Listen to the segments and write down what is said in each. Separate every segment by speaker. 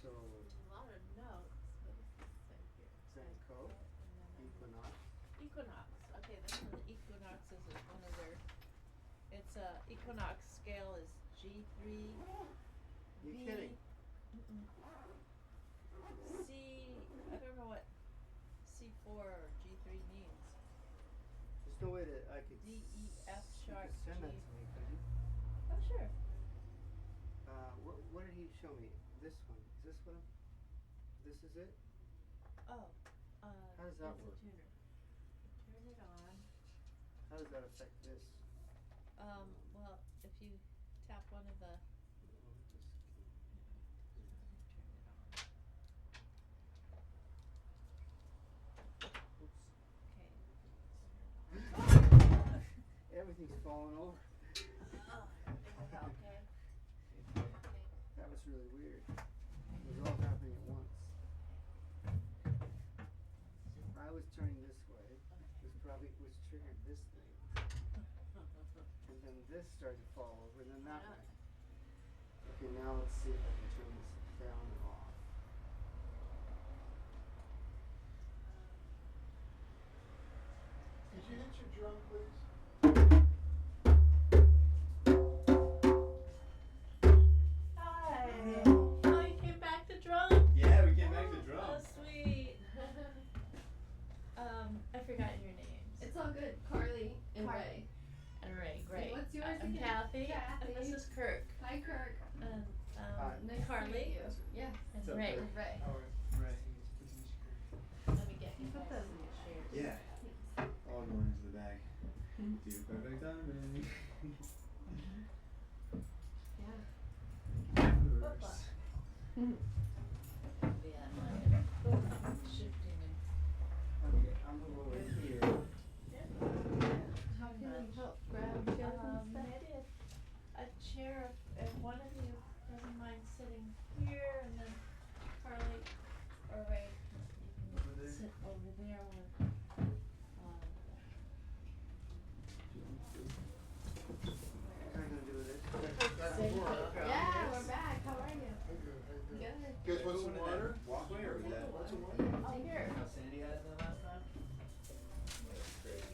Speaker 1: So
Speaker 2: A lot of notes. What does this say here?
Speaker 1: Senko, Equinox.
Speaker 2: Equinox. Okay, this one, Equinoxes is one of their. It's Equinox scale is G3.
Speaker 1: You
Speaker 2: B,
Speaker 1: kidding?
Speaker 2: C. I don't know what C4 or G3 means.
Speaker 1: There's no way that I could
Speaker 2: D, E, F
Speaker 1: you
Speaker 2: sharp,
Speaker 1: could send
Speaker 2: G.
Speaker 1: that to me, could you?
Speaker 2: Oh sure.
Speaker 1: What did he show me? This one. Is this what this is it?
Speaker 2: Oh.
Speaker 1: How does that
Speaker 2: it's
Speaker 1: work?
Speaker 2: a tuner. Turn it on.
Speaker 1: How does that affect this?
Speaker 2: Well, if you tap one of the.
Speaker 1: Everything's falling over.
Speaker 2: Okay.
Speaker 1: That was really weird. It was all happening at once. I was turning this way. This probably was triggered this thing. And then this started to fall over, and then that way. Okay, now let's see if I can turn this down and off.
Speaker 3: Could you hit your drum, please?
Speaker 2: Hi. Oh, you came back to drum?
Speaker 4: Yeah, we came back to drum.
Speaker 2: Oh, sweet. I forgot your names.
Speaker 5: It's all good. Carly and Ray.
Speaker 2: And Ray, great.
Speaker 5: What's yours
Speaker 2: I'm
Speaker 5: again?
Speaker 2: Kathy.
Speaker 5: Kathy.
Speaker 2: And this is Kirk.
Speaker 5: Hi, Kirk.
Speaker 2: And
Speaker 5: Nice to
Speaker 2: Carly.
Speaker 5: meet you. Yes.
Speaker 2: And
Speaker 4: What's up,
Speaker 2: Ray.
Speaker 4: Kirk?
Speaker 5: Ray.
Speaker 4: Right.
Speaker 2: Let me get you
Speaker 5: Put
Speaker 2: guys
Speaker 5: those
Speaker 2: some chairs.
Speaker 4: Yeah. All going into the bag. Do perfect timing.
Speaker 5: Yeah.
Speaker 4: Universe.
Speaker 2: Yeah, shifting and.
Speaker 1: Okay, I'm gonna go over here.
Speaker 5: How can we help grab chairs and stuff?
Speaker 2: Maybe a chair if one of you doesn't mind sitting here, and then Carly or Ray, you
Speaker 4: Over
Speaker 2: can
Speaker 4: there?
Speaker 2: sit over there with.
Speaker 1: What am I gonna do with this?
Speaker 3: Back
Speaker 2: Say
Speaker 3: before,
Speaker 2: hello.
Speaker 3: huh?
Speaker 5: Yeah, we're back. How are you?
Speaker 3: I'm good. How you doing?
Speaker 5: Good.
Speaker 3: You guys want some water?
Speaker 4: Walkway or was that?
Speaker 3: Want some water?
Speaker 2: Oh, here.
Speaker 4: How Sandy had it the last time? That was great.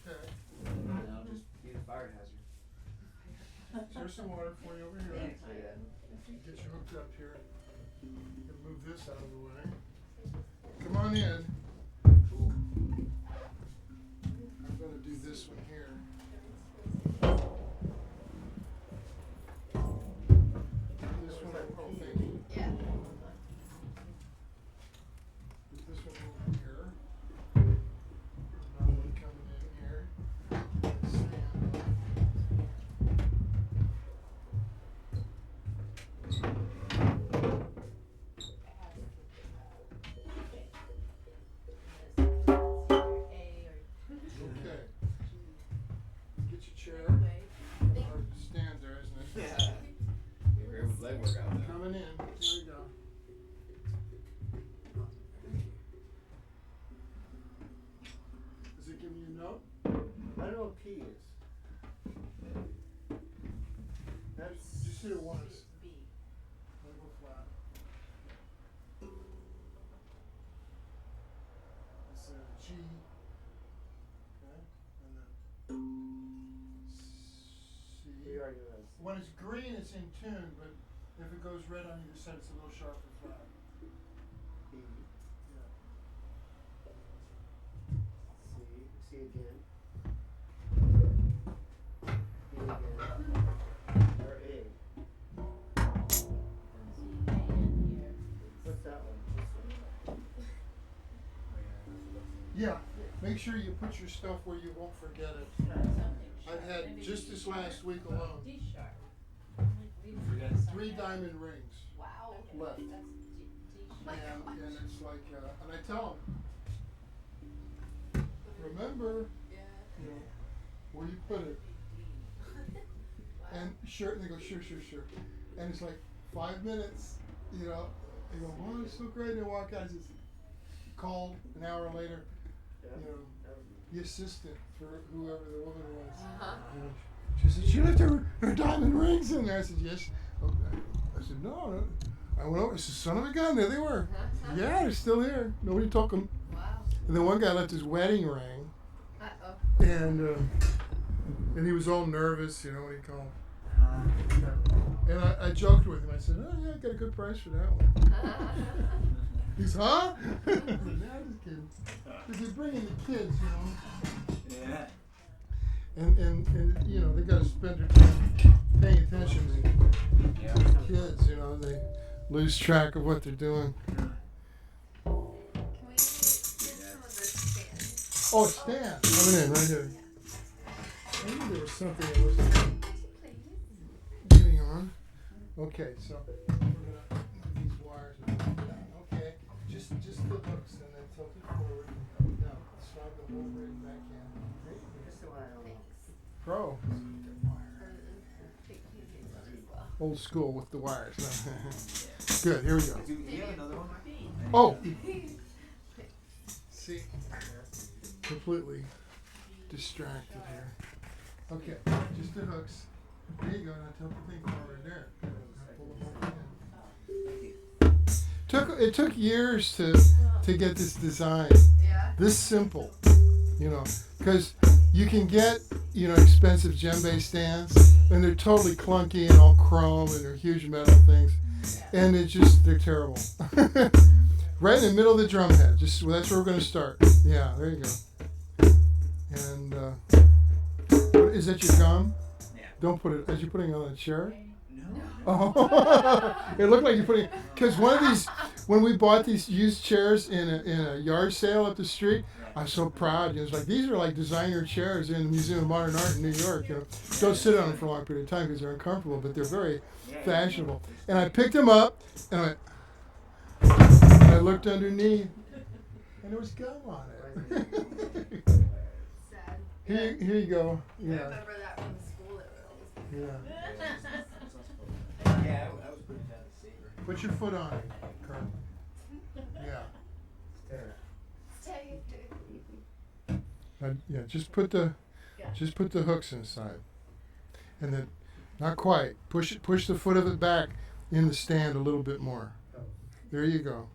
Speaker 3: Okay.
Speaker 4: And I'll just be the fire hazard.
Speaker 3: Here's some water for you over here.
Speaker 4: Thanks, man.
Speaker 3: Get you hooked up here. Gonna move this out of the way. Come on in.
Speaker 4: Cool.
Speaker 3: I'm gonna do this one here. This one, oh, thank you.
Speaker 5: Yeah.
Speaker 3: Put this one over here. Another one coming in here. Sand. Okay. Get your chair. Hard to stand there, isn't it?
Speaker 4: Yeah. Great with leg workout though.
Speaker 3: Coming in. Here we go. Is it giving you a note?
Speaker 1: I don't know what P is. That's.
Speaker 3: Just hit it once.
Speaker 2: B.
Speaker 3: Let it go flat. It's a G. Okay. And then C.
Speaker 1: We already know this.
Speaker 3: When it's green, it's in tune, but if it goes red on either side, it's a little sharp and flat.
Speaker 1: B.
Speaker 3: Yeah.
Speaker 1: C. C again. B again. Or A. What's that one? This one.
Speaker 3: Yeah. Make sure you put your stuff where you won't forget it. I've had just this last week alone
Speaker 2: D sharp.
Speaker 3: 3 diamond rings
Speaker 5: Wow.
Speaker 3: left.
Speaker 2: That's D sharp.
Speaker 3: And it's like, and I tell them, remember,
Speaker 5: Yeah.
Speaker 3: you know, where you put it. And sure, and they go, sure. And it's like 5 minutes, you know, they go, wow, it's so great. And they walk out, it's just called an hour later,
Speaker 1: Yeah.
Speaker 3: you know,
Speaker 1: That would be
Speaker 3: the assistant for whoever the woman was. You know, she said, she left her diamond rings in there. I said, yes. Okay. I said, no. I went over. I said, son of a gun, there they were. Yeah, they're still here. Nobody took them.
Speaker 5: Wow.
Speaker 3: And then one guy left his wedding ring.
Speaker 5: Uh-oh.
Speaker 3: And he was all nervous, you know what he called. And I joked with him. I said, oh, yeah, I got a good price for that one. He's, huh? I said, no, I'm just kidding. Because they bring in the kids, you know.
Speaker 4: Yeah.
Speaker 3: And you know, they got to spend their time paying attention to the kids, you know. They lose track of what they're doing.
Speaker 5: Can we get some of the stands?
Speaker 3: Oh, Stan, coming in right here. I knew there was something that wasn't getting on. Okay, so we're gonna move these wires down. Okay, just the hooks and then tilt it forward. Now slide the whole rig back in.
Speaker 1: This is the one I don't know.
Speaker 3: Pro. Old school with the wires. Good, here we go.
Speaker 4: Do you have another one?
Speaker 3: Oh! See, completely distracted here. Okay, just the hooks. There you go, now tilt the thing forward there. Pull the whole thing in. It took years to get this design.
Speaker 5: Yeah.
Speaker 3: This simple, you know, because you can get, you know, expensive djembe stands, and they're totally clunky and all chrome, and they're huge metal things, and they're terrible. Right in the middle of the drum head, that's where we're going to start. Yeah, there you go. And is that your gum?
Speaker 4: Yeah.
Speaker 3: Don't put it. Are you putting it on a chair?
Speaker 4: No.
Speaker 3: Oh, it looked like you're putting. Because one of these, when we bought these used chairs in a yard sale up the street, I was so proud. It was like, these are like designer chairs in the Museum of Modern Art in New York. You know, don't sit on them for a long period of time because they're uncomfortable, but they're very fashionable. And I picked them up and I went. And I looked underneath, and there was gum on it.
Speaker 5: Sad.
Speaker 3: Here you go.
Speaker 5: I
Speaker 3: Yeah.
Speaker 5: remember that from school. It was
Speaker 3: Yeah.
Speaker 4: Yeah, I was putting down the saber.
Speaker 3: Put your foot on it, Kurt. Yeah.
Speaker 1: There.
Speaker 5: stay.
Speaker 3: Yeah. Just put the hooks inside, and then, not quite. Push the foot of it back in the stand a little bit more. There you go.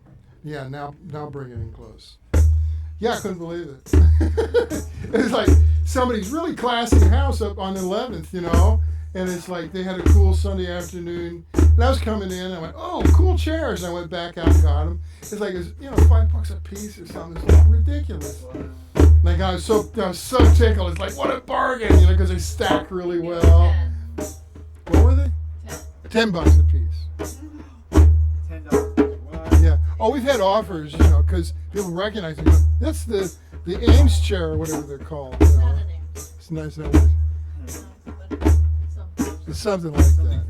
Speaker 3: Yeah. Now bring it in close. Yeah, I couldn't believe it. It's like somebody's really classy house up on the 11th, you know, and it's like they had a cool Sunday afternoon. And I was coming in, and I went, oh, cool chairs. And I went back out and got them. It's like, $5 a piece or something. It's like ridiculous. Like I was so tickled. It's like, what a bargain, you know, because they stack really well. What were they? $10 a piece.
Speaker 4: $10.
Speaker 3: Yeah. Oh, we've had offers, you know, because people recognize it. You know, that's the Ames chair or whatever they're called. You know. It's nice. It's something like that.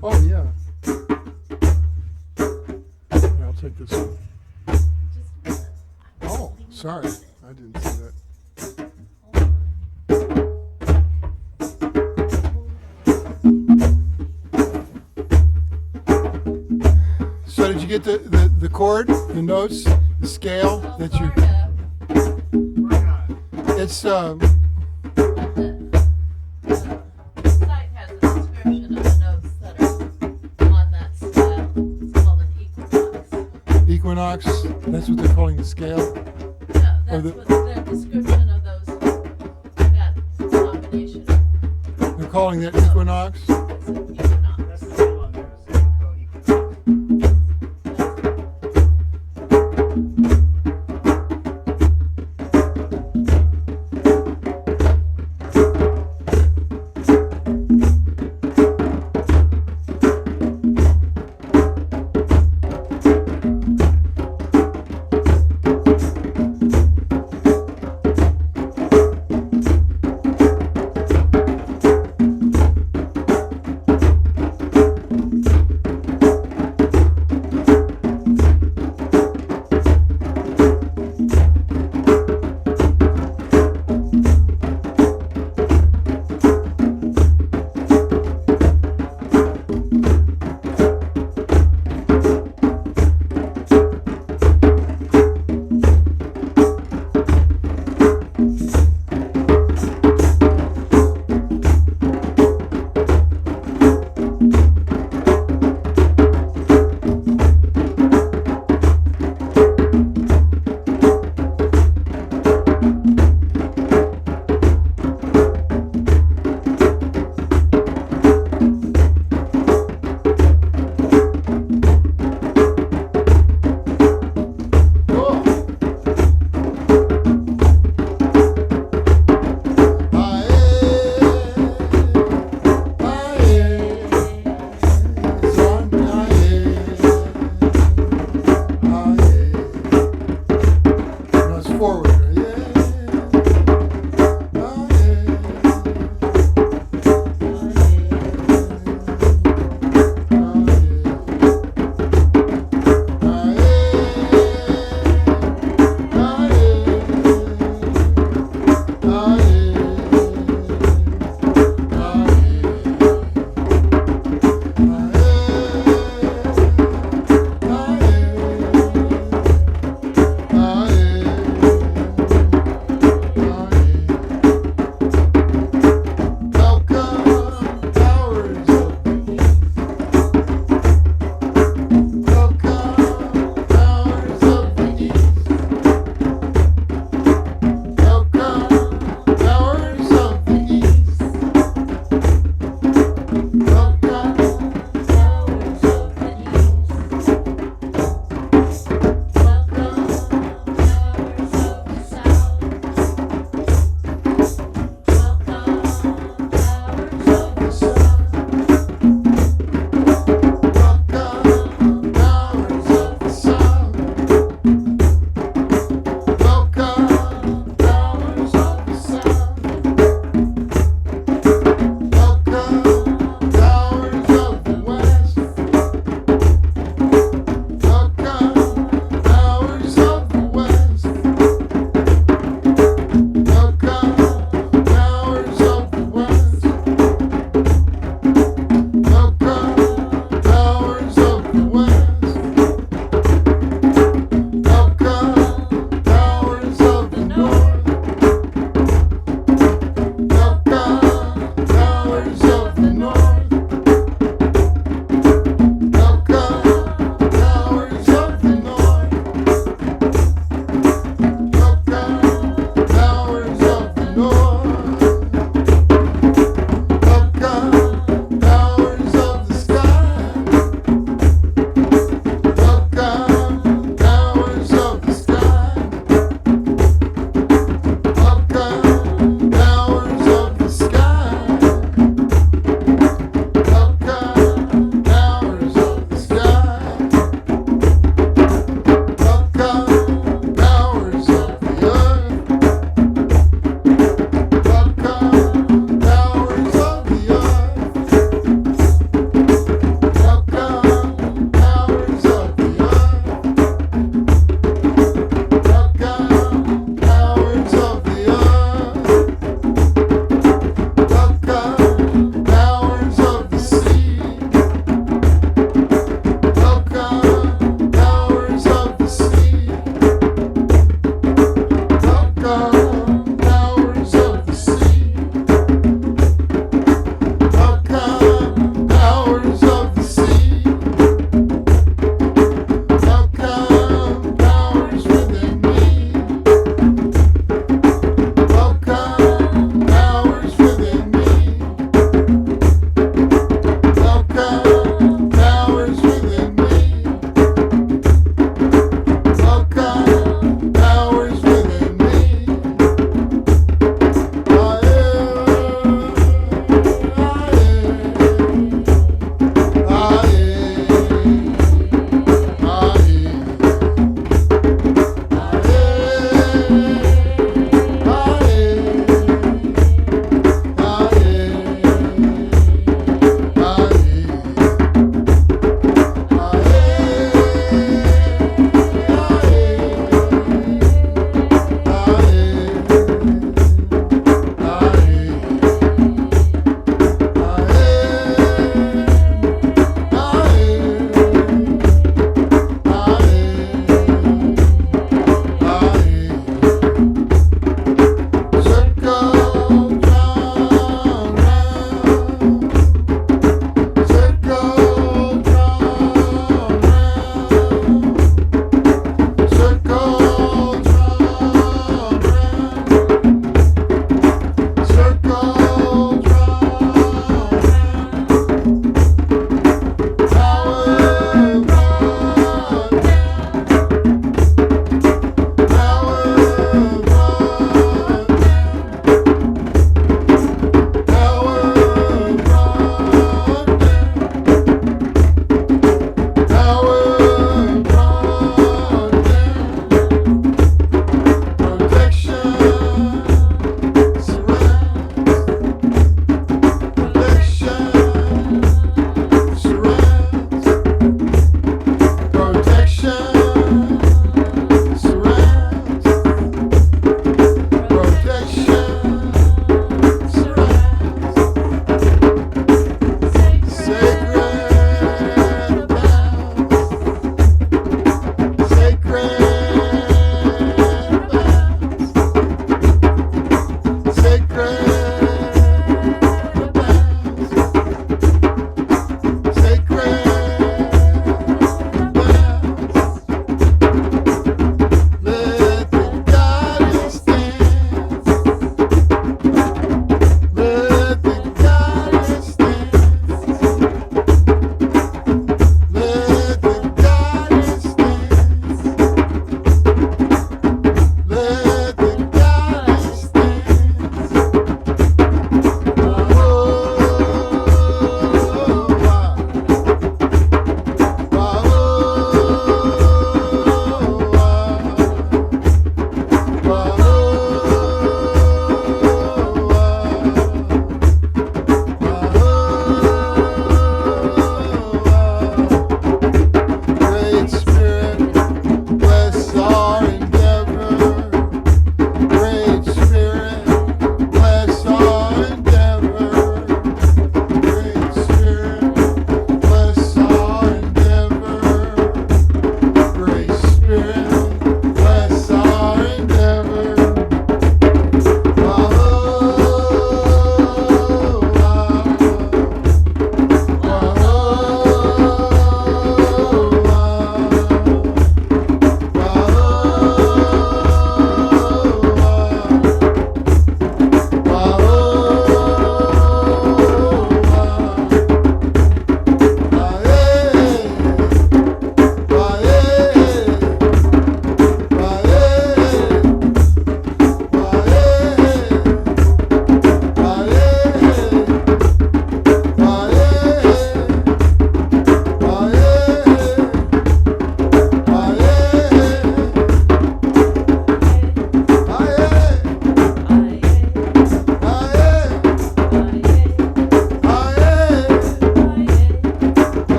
Speaker 3: Oh yeah. Yeah, I'll take this one. Oh, sorry, I didn't see that. So did you get the chord, the notes, the scale that you? It's
Speaker 2: site has a description of the notes that are on that style. It's called an equinox.
Speaker 3: Equinox. That's what they're calling the scale.
Speaker 2: No, that's
Speaker 3: the-
Speaker 2: what the description of those, that combination.
Speaker 3: They're calling that equinox.
Speaker 2: It's an equinox.
Speaker 1: That's the name on there. Shinto equinox.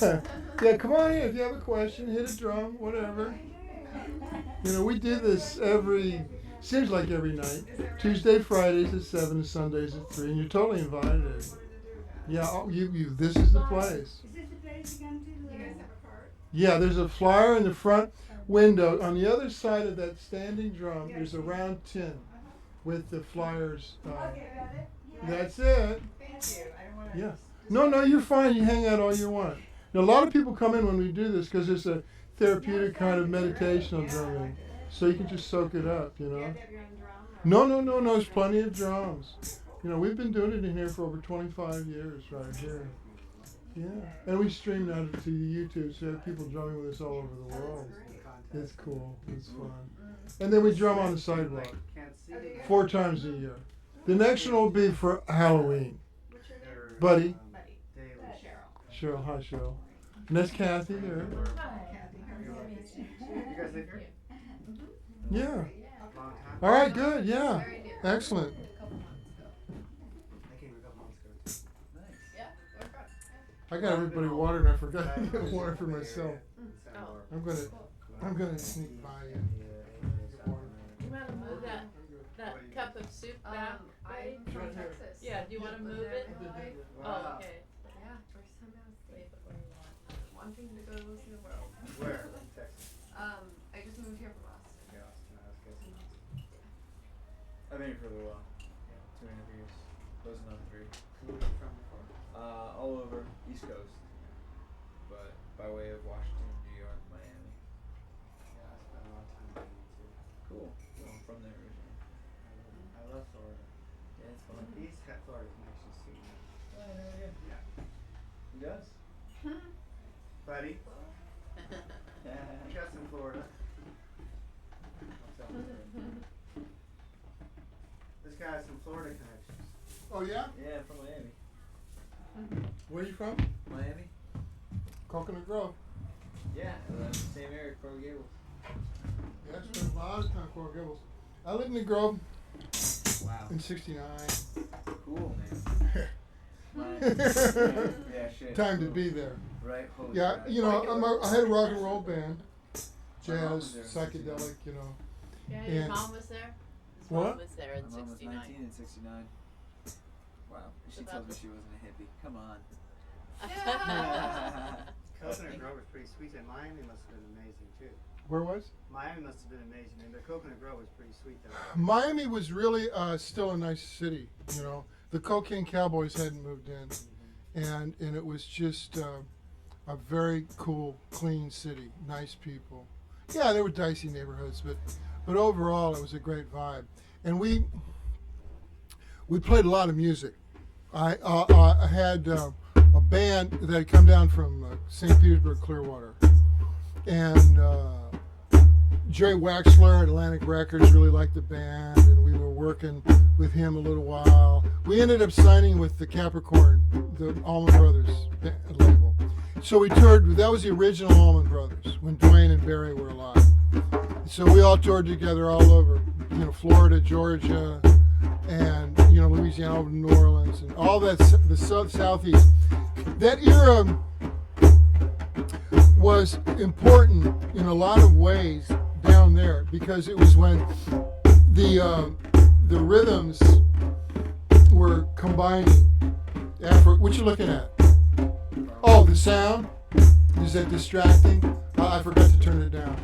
Speaker 3: Yeah, come on in if you have a question, hit a drum, whatever. You know, we do this seems like every night. Tuesday, Fridays at 7 and Sundays at 3, and you're totally invited. Yeah, this is the place.
Speaker 6: Is this the place you come to?
Speaker 5: You guys have a card?
Speaker 3: Yeah, there's a flyer in the front window. On the other side of that standing drum, there's a round tin with the flyers.
Speaker 6: Okay, got it?
Speaker 3: That's it.
Speaker 5: Thank you. I don't want to.
Speaker 3: Yeah. No, you're fine. You hang out all you want. Now, a lot of people come in when we do this because it's a therapeutic kind of meditational drumming. So you can just soak it up, you
Speaker 5: You
Speaker 3: know.
Speaker 5: have to have your own drum? Or?
Speaker 3: No. There's plenty of drums. You know, we've been doing it in here for over 25 years right here. Yeah. And we stream now to YouTube, so you have people drumming with us all over the world. It's cool. It's fun. And then we drum on the sidewalk
Speaker 1: Can't see it.
Speaker 3: 4 times a year. The next one will be for Halloween.
Speaker 5: What's your name?
Speaker 1: They're,
Speaker 3: Buddy.
Speaker 5: Buddy.
Speaker 1: Daily.
Speaker 5: Cheryl.
Speaker 3: Cheryl, hi Cheryl. And that's Kathy there.
Speaker 5: Kathy.
Speaker 1: You guys live here?
Speaker 3: Yeah.
Speaker 1: Long time?
Speaker 3: All right, good. Yeah.
Speaker 5: Very new.
Speaker 3: Excellent.
Speaker 5: A couple months ago.
Speaker 1: I came a couple months ago too.
Speaker 4: Nice.
Speaker 5: Yeah, we're from.
Speaker 3: I got everybody water and I forgot to get water for myself.
Speaker 5: Oh.
Speaker 3: I'm gonna sneak by you.
Speaker 2: You wanna move that cup of soup back?
Speaker 5: I'm
Speaker 3: It's
Speaker 5: from
Speaker 3: right here.
Speaker 5: Texas.
Speaker 2: Yeah, do you wanna move it? Oh, okay.
Speaker 5: Yeah, first time out of state. Wanting to go see the world.
Speaker 1: Where? In Texas.
Speaker 5: I just moved here from Austin.
Speaker 1: Yeah, Austin. I was guessing.
Speaker 4: I've been here for a little while. 2.5 years. Closing on 3.
Speaker 1: Who were you from before?
Speaker 4: All over East Coast, but by way of Washington, New York, Miami.
Speaker 1: Yeah, I spent a lot of time in Miami too.
Speaker 4: Cool. Well, I'm from there originally.
Speaker 1: I love Florida.
Speaker 4: Yeah, it's fun.
Speaker 1: East had Florida connections too. Yeah.
Speaker 4: Who does?
Speaker 1: Buddy, you got some Florida. Don't tell me. This guy has some Florida connections.
Speaker 3: Oh yeah?
Speaker 4: Yeah, I'm from Miami.
Speaker 3: Where are you from?
Speaker 4: Miami?
Speaker 3: Coconut Grove.
Speaker 4: Yeah, same area, Coral Gables.
Speaker 3: Yeah, I spent a lot of time in Coral Gables. I lived in the Grove
Speaker 4: Wow.
Speaker 3: in '69.
Speaker 4: Cool, man. Yeah, shit.
Speaker 3: Time to
Speaker 4: cool.
Speaker 3: be there.
Speaker 4: Right, holy
Speaker 3: Yeah,
Speaker 4: crap.
Speaker 3: you know, I had a rock and roll band,
Speaker 4: My mom
Speaker 3: jazz,
Speaker 4: was there in 69.
Speaker 3: psychedelic, you know.
Speaker 2: Yeah, your
Speaker 3: And-
Speaker 2: mom was there? His
Speaker 3: What?
Speaker 2: mom was there in
Speaker 4: My mom was
Speaker 2: 69.
Speaker 4: 19 in 69. Wow. She
Speaker 2: about
Speaker 4: tells me
Speaker 2: the-
Speaker 4: she wasn't a hippie. Come on.
Speaker 1: Coconut Grove was pretty sweet, and Miami must have been amazing too.
Speaker 3: Where was?
Speaker 1: Miami must have been amazing, and the Coconut Grove was pretty sweet though.
Speaker 3: Miami was really still a nice city, you know. The Cocaine Cowboys hadn't moved in, and it was just a very cool, clean city, nice people. Yeah, there were dicey neighborhoods, but overall it was a great vibe. And we played a lot of music. I had a band that had come down from St. Petersburg, Clearwater, and Jerry Waxler at Atlantic Records really liked the band, and we were working with him a little while. We ended up signing with the Capricorn, the Allman Brothers label. So we toured. That was the original Allman Brothers when Dwayne and Barry were alive. So we all toured together all over, you know, Florida, Georgia, and you know, Louisiana, New Orleans, and all that the southeast. That era was important in a lot of ways down there because it was when the rhythms were combining. What you looking at? Oh, the sound. Is that distracting? I forgot to turn it down.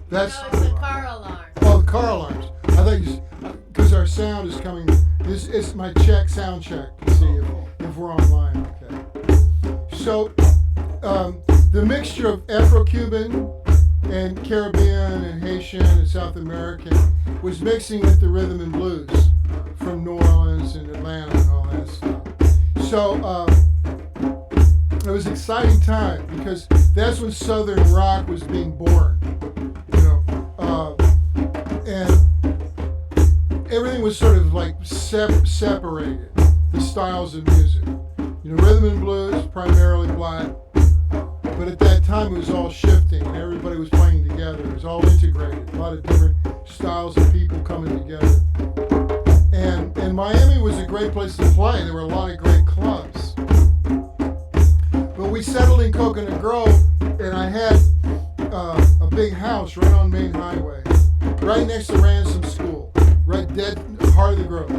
Speaker 3: That's
Speaker 2: No, it's a car alarm.
Speaker 3: oh, the car alarms. I thought you because our sound is coming. This is my sound check to see if we're online. Okay. So the mixture of Afro-Cuban and Caribbean and Haitian and South American was mixing with the rhythm and blues from New Orleans and Atlanta and all that stuff. So it was an exciting time because that's when Southern rock was being born, you know, and everything was sort of like separated, the styles of music. You know, rhythm and blues, primarily black, but at that time it was all shifting and everybody was playing together. It was all integrated, a lot of different styles of people coming together. And Miami was a great place to play. There were a lot of great clubs. But we settled in Coconut Grove, and I had a big house right on Main Highway, right next to Ransom School, right dead heart of the Grove.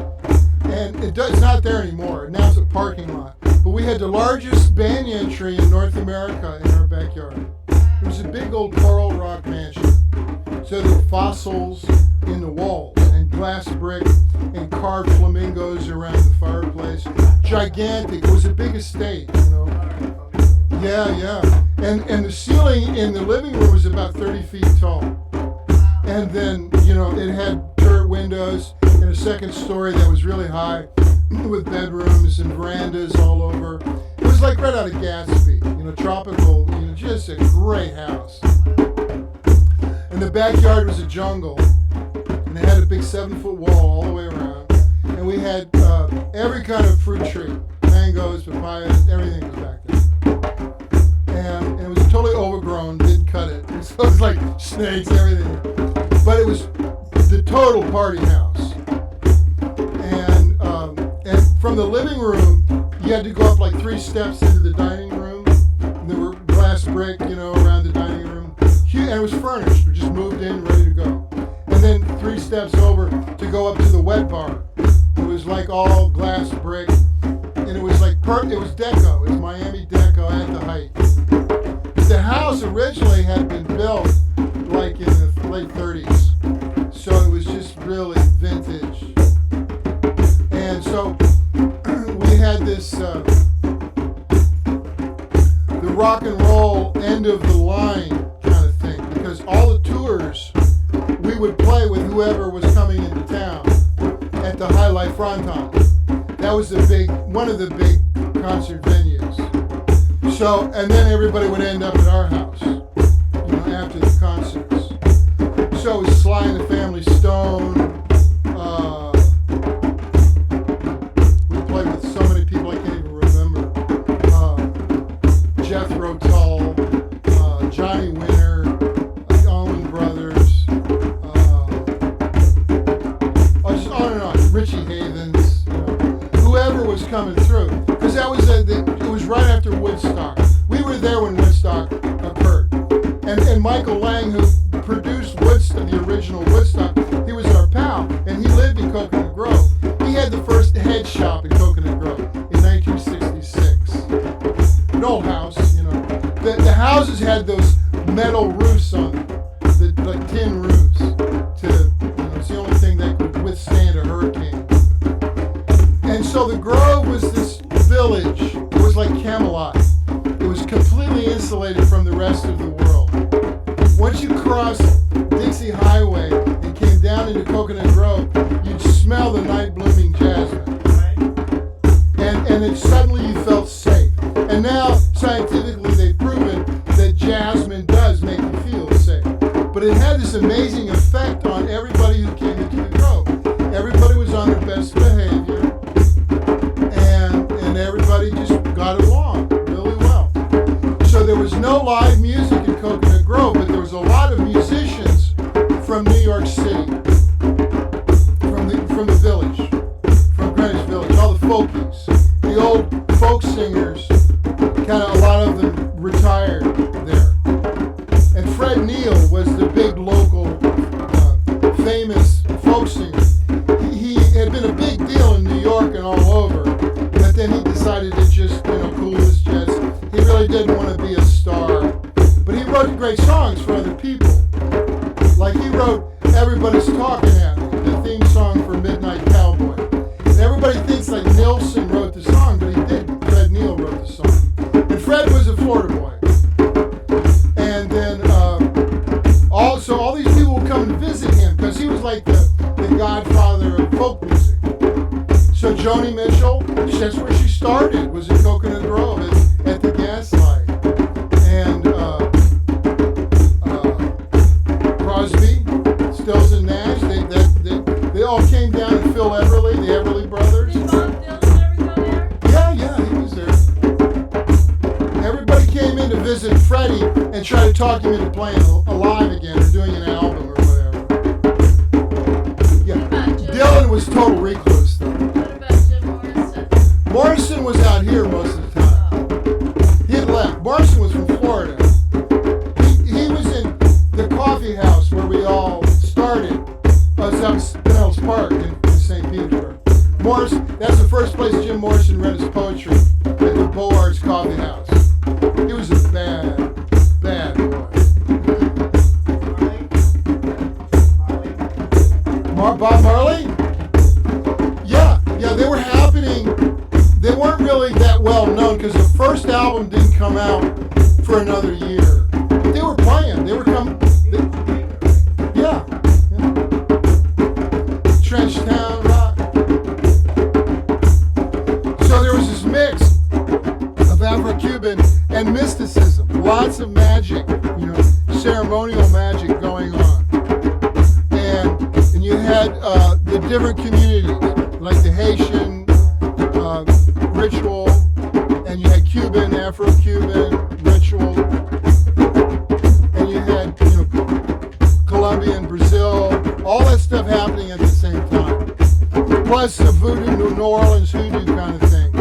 Speaker 3: And it's not there anymore. Now it's a parking lot. But we had the largest banyan tree in North America in our backyard. It was a big old coral rock mansion. So there were fossils in the walls and glass brick and carved flamingos around the fireplace. Gigantic. It was a big estate, you know. Yeah. And the ceiling in the living room was about 30 feet tall. And then, you know, it had turret windows and a second story that was really high with bedrooms and verandas all over. It was like right out of Gatsby, you know, tropical, you know, just a great house. And the backyard was a jungle, and it had a big 7-foot wall all the way around. And we had every kind of fruit tree, mangoes, papayas, everything was back there. And it was totally overgrown, didn't cut it. So it was like snakes, everything. But it was the total party house. And from the living room, you had to go up like 3 steps into the dining room. And there were glass brick, you know, around the dining room. And it was furnished. We just moved in, ready to go. And then 3 steps over to go up to the wet bar. It was like all glass brick. And it was like, it was deco. It was Miami deco at the height. The house originally had been built like in the late 30s. So it was just really vintage. And so we had this, the rock and roll end of the line kind of thing. Because all the tours, we would play with whoever was coming into town at the High Life Fronton. That was one of the big concert venues. So, and then everybody would end up at our house, you know, after the concerts. So it was Sly and the Family Stone. We played with so many people I can't even remember. Jethro Tull, Johnny Winter, Allman Brothers, just on and on. Richie Havens, you know, whoever was coming through, because that was it was right after Woodstock. We were there when Woodstock occurred, and Michael Lang, who produced Woodstock, the original Woodstock, he was our pal, and he lived in Coconut Grove. He had the first head shop in Coconut Grove in 1966. An old house, you know. The houses had those metal roofs on them, like tin roofs. It's the only thing that could withstand a hurricane. And so the Grove was this village. It was like Camelot. It was completely insulated from the rest of the world. Once you crossed Dixie Highway and came down into Coconut Grove, you'd smell the night blooming jasmine. And then suddenly you felt safe. And now, scientifically, they've proven that jasmine does make you feel safe. But it had this amazing effect on everybody who came into the Grove. Everybody was on their best behavior. And everybody just got along really well. So there was no live music in Coconut Grove, but there was a lot of musicians from New York City, from the village, from Greenwich Village, all the folkies, the old folk singers, kind of a lot of them retired there. And Fred Neil was the big local famous folk singer. He had been a big deal in New York and all over, but then he decided to just, cool his jets. He really didn't want to be a star, but he wrote great songs for other people. Like he wrote Everybody's Talking at Me, the theme song for Midnight Cowboy. And everybody thinks like Nilsson wrote the song, but he didn't. Fred Neil wrote the song. And Fred was a Florida boy. And then also all these people would come and visit him because he was like the godfather of folk music. So Joni Mitchell, that's where she started, was in Coconut Grove at the Gaslight. And Crosby, Stills and Nash, they all came down, and Phil Everly, the Everly Brothers.
Speaker 2: Did Bob Dylan ever go there?
Speaker 3: Yeah, he was there. Everybody came in to visit Freddie and try to talk him into playing alive again or doing an album or whatever. Yeah, Dylan was total recluse though.
Speaker 2: What about Jim Morrison?
Speaker 3: Morrison was out here most of the time. He had left. was out in Pinellas Park in St. Petersburg. Morris, that's the first place Jim Morrison read his poetry, at the Boards Coffee House. He was a bad boy. Bob Marley? Yeah, they were happening. They weren't really that well known because the first album didn't come out for another year. But they were playing. They were coming. Yeah. Trenchtown Rock. So there was this mix of Afro-Cuban and mysticism. Lots of magic, ceremonial magic going on. And you had the different communities, like the Haitian ritual, and you had Cuban, Afro-Cuban ritual, and you had Colombia and Brazil, all that stuff happening at the same time. Plus the voodoo, New Orleans hoodoo kind of thing.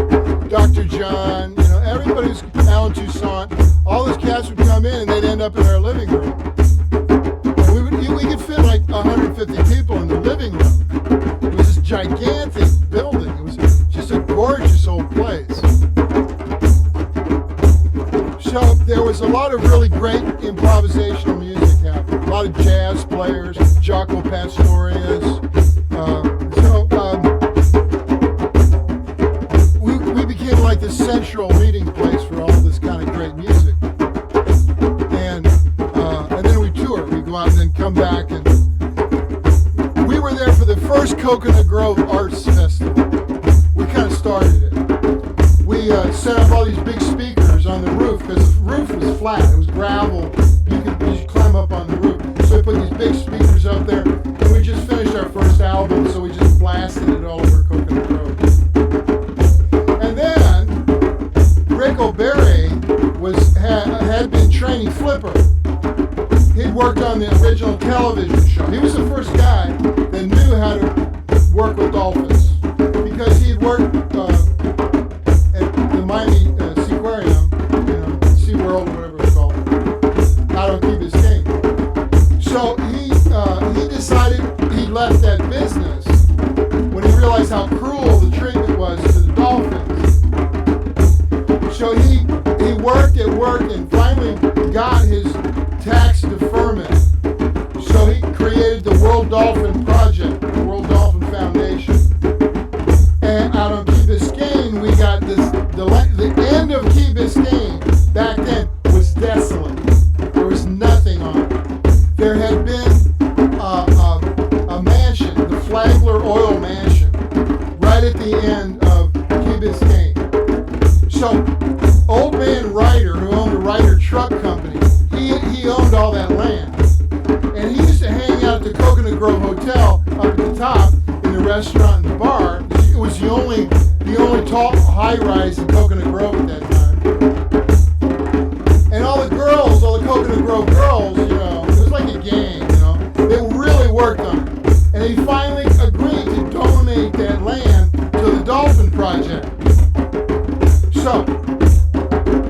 Speaker 3: Dr. John, everybody's Alan Toussaint, all those cats would come in and they'd end up in our living room. We could fit like 150 people in the living room. It was this gigantic building. It was just a gorgeous old place. So there was a lot of really great improvisational music happening. A lot of jazz players, Jaco Pastorius. We became like the central meeting place for all this kind of great music. And then we tour. We go out and then come back, and we were there for the first Coconut Grove Arts Festival. We kind of started it. We set up all these big speakers on the roof because the roof was flat. It was gravel. You could climb up on the roof. So we put these big speakers up there, and we just finished our first album, so we just blasted it all over Coconut Grove. And then Rick O'Berry had been training Flipper. He'd worked on the original television show. He was the first guy that knew how to work with dolphins because he'd worked at the Miami Seaquarium, SeaWorld or whatever it's called, out on Key Biscayne. So he decided he left that business when he realized how cruel the treatment was to the dolphins. So he worked and finally got his tax deferment. So he created the World Dolphin Project, the World Dolphin Foundation. And out on Key Biscayne, we got the end of Key Biscayne back then was desolate. There was nothing on it. There had been a mansion, the Flagler Oil Mansion, right at the end of Key Biscayne. So old man Ryder, who owned a Ryder Truck Company, he owned all that land. And he used to hang out at the Coconut Grove Hotel up at the top in the restaurant and the bar. It was the only tall high-rise in Coconut Grove at that time. And all the Coconut Grove girls, it was like a gang, They really worked on it. And he finally agreed to donate that land to the Dolphin Project. So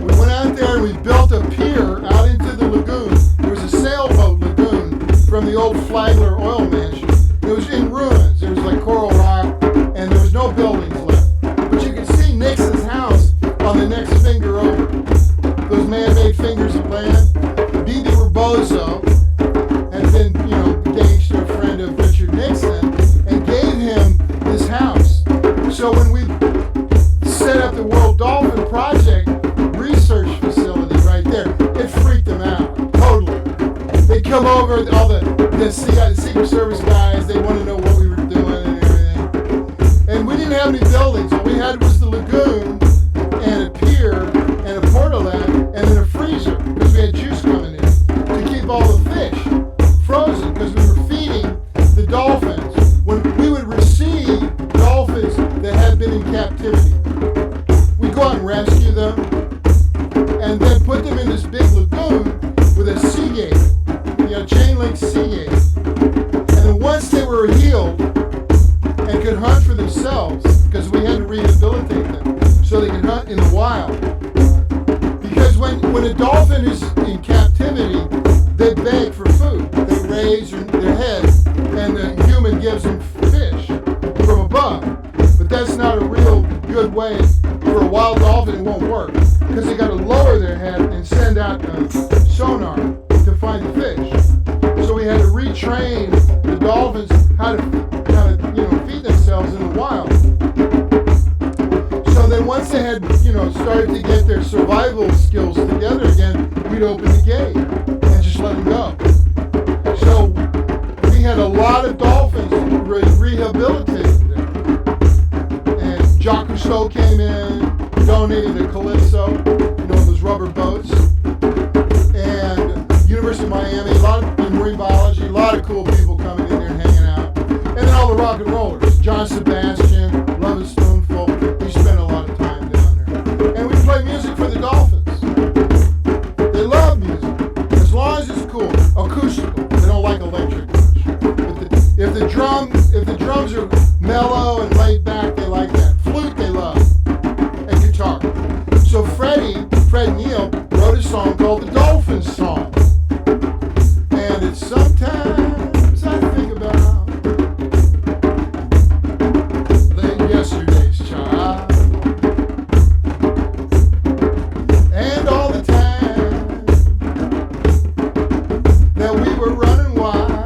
Speaker 3: we went out there and we built a pier out into the lagoon. There was a sailboat lagoon from the old Flagler Oil Mansion. It was in ruins. There was like coral rock, and there was no buildings left. But you could see Nixon's house on the next finger over. Those man-made fingers of land. Bebe Rebozo had been, engaged to a friend of Richard Nixon and gave him this house. So when we set up the World Dolphin Project research facility right there, it freaked them out totally. They'd come over, all the Secret Service guys, they want to know what we were doing and everything. And we didn't have any buildings. All we had was the lagoon and a pier and a portalet and then a freezer because we had juice coming in to keep all the fish frozen because we were feeding the dolphins when we would receive dolphins that had been in captivity. We'd go out and rescue them and then put them in this big lagoon with a sea gate, chain link sea gate. And then once they were healed and could hunt for themselves, because we had to rehabilitate them so they could hunt in the wild. Because when a dolphin is in captivity, they beg for food. They raise their head and the human way for a wild dolphin it won't work, because they got to lower their head and send out sonar to find the fish. So we had to retrain the dolphins how to feed themselves in the wild. So then once they had started to get their survival skills together again, we'd open the gate and just let them go. So we had a lot of dolphins rehabilitated there. And Jacques Cousteau came in, donated a Calypso, those rubber boats. And University of Miami, a lot of marine biology, a lot of cool people coming in there hanging out. And then all the rock and rollers, John Sebastian, Love a Spoonful, we spent a lot of time down there. And we play music for the dolphins. They love music, as long as it's cool, acoustical. They don't like electric much. If the drums are mellow and laid back, they like that. Flute they love, and guitar. So Fred Neil wrote a song called the Dolphin Song. And it's sometimes I think about late yesterday's child, and all the time that we were running wild.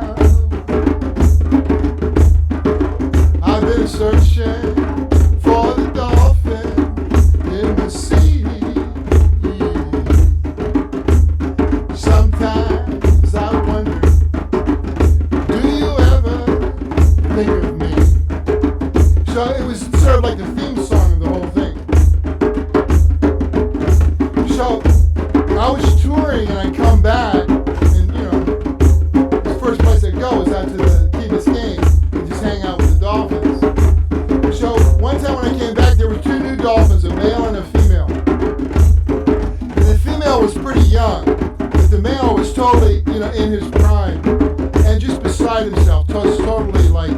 Speaker 3: I've been searching for the dolphin in the sea. Sometimes I wonder, do you ever think of me? So it was sort of like the theme song of the whole thing. So I was touring and I come back, and the first place I go is out to the Key Biscayne and just hang out with the dolphins. So one time when I came back, there were two new dolphins, a male and a female. And the female was pretty young, but the male was totally, in his prime and just beside himself, totally like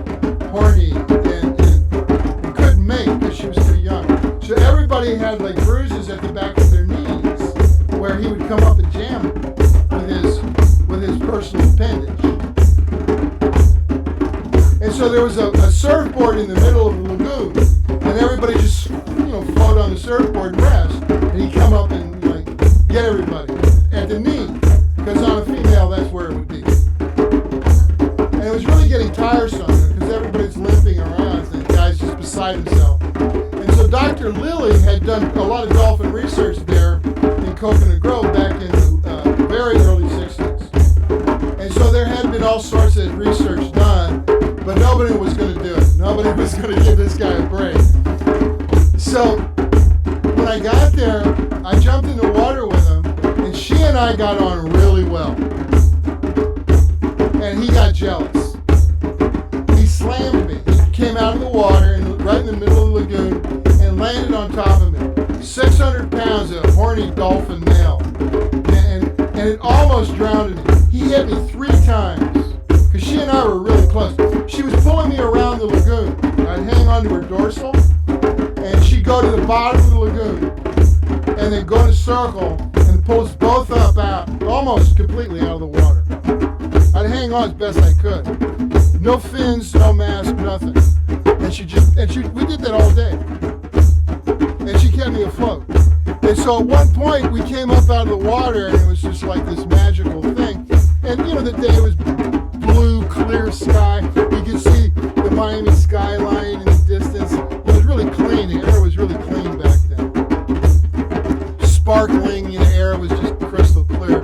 Speaker 3: horny and couldn't mate because she was too young. So everybody had like bruises at the back of their knees where he would come up and jam with his personal appendage. And so there was a surfboard in the middle of the lagoon, and everybody just float on the surfboard and rest. And he'd come up and get everybody at the knee, because on a female that's where it would be. And it was really getting tiresome because everybody's limping around and the guy's just beside himself. And so Dr. Lilly had done a lot of dolphin research there in Coconut Grove back in the very early 60s. And so there had been all sorts of research done, but nobody was going to do it. Nobody was going to give this guy a break. So when I got there, I jumped in the water with him, and she and I got on really well. And he got jealous. He slammed me. He came out of the water right in the middle of the lagoon and landed on top of me. 600 pounds of horny dolphin male. And it almost drowned me. He hit me 3 times, because she and I were really close. She was pulling me around the lagoon. I'd hang onto her dorsal, and she'd go to the bottom of the lagoon, and then go in a circle and pull us both up out, almost completely out of the water. I'd hang on as best I could. No fins, no mask, nothing. We did that all day. And she kept me afloat. And so at one point we came up out of the water, and it was just like this magical thing. And the day was blue, clear sky. You could see the Miami skyline in the distance. It was really clean. The air was really clean back then. Sparkling, the air was just crystal clear.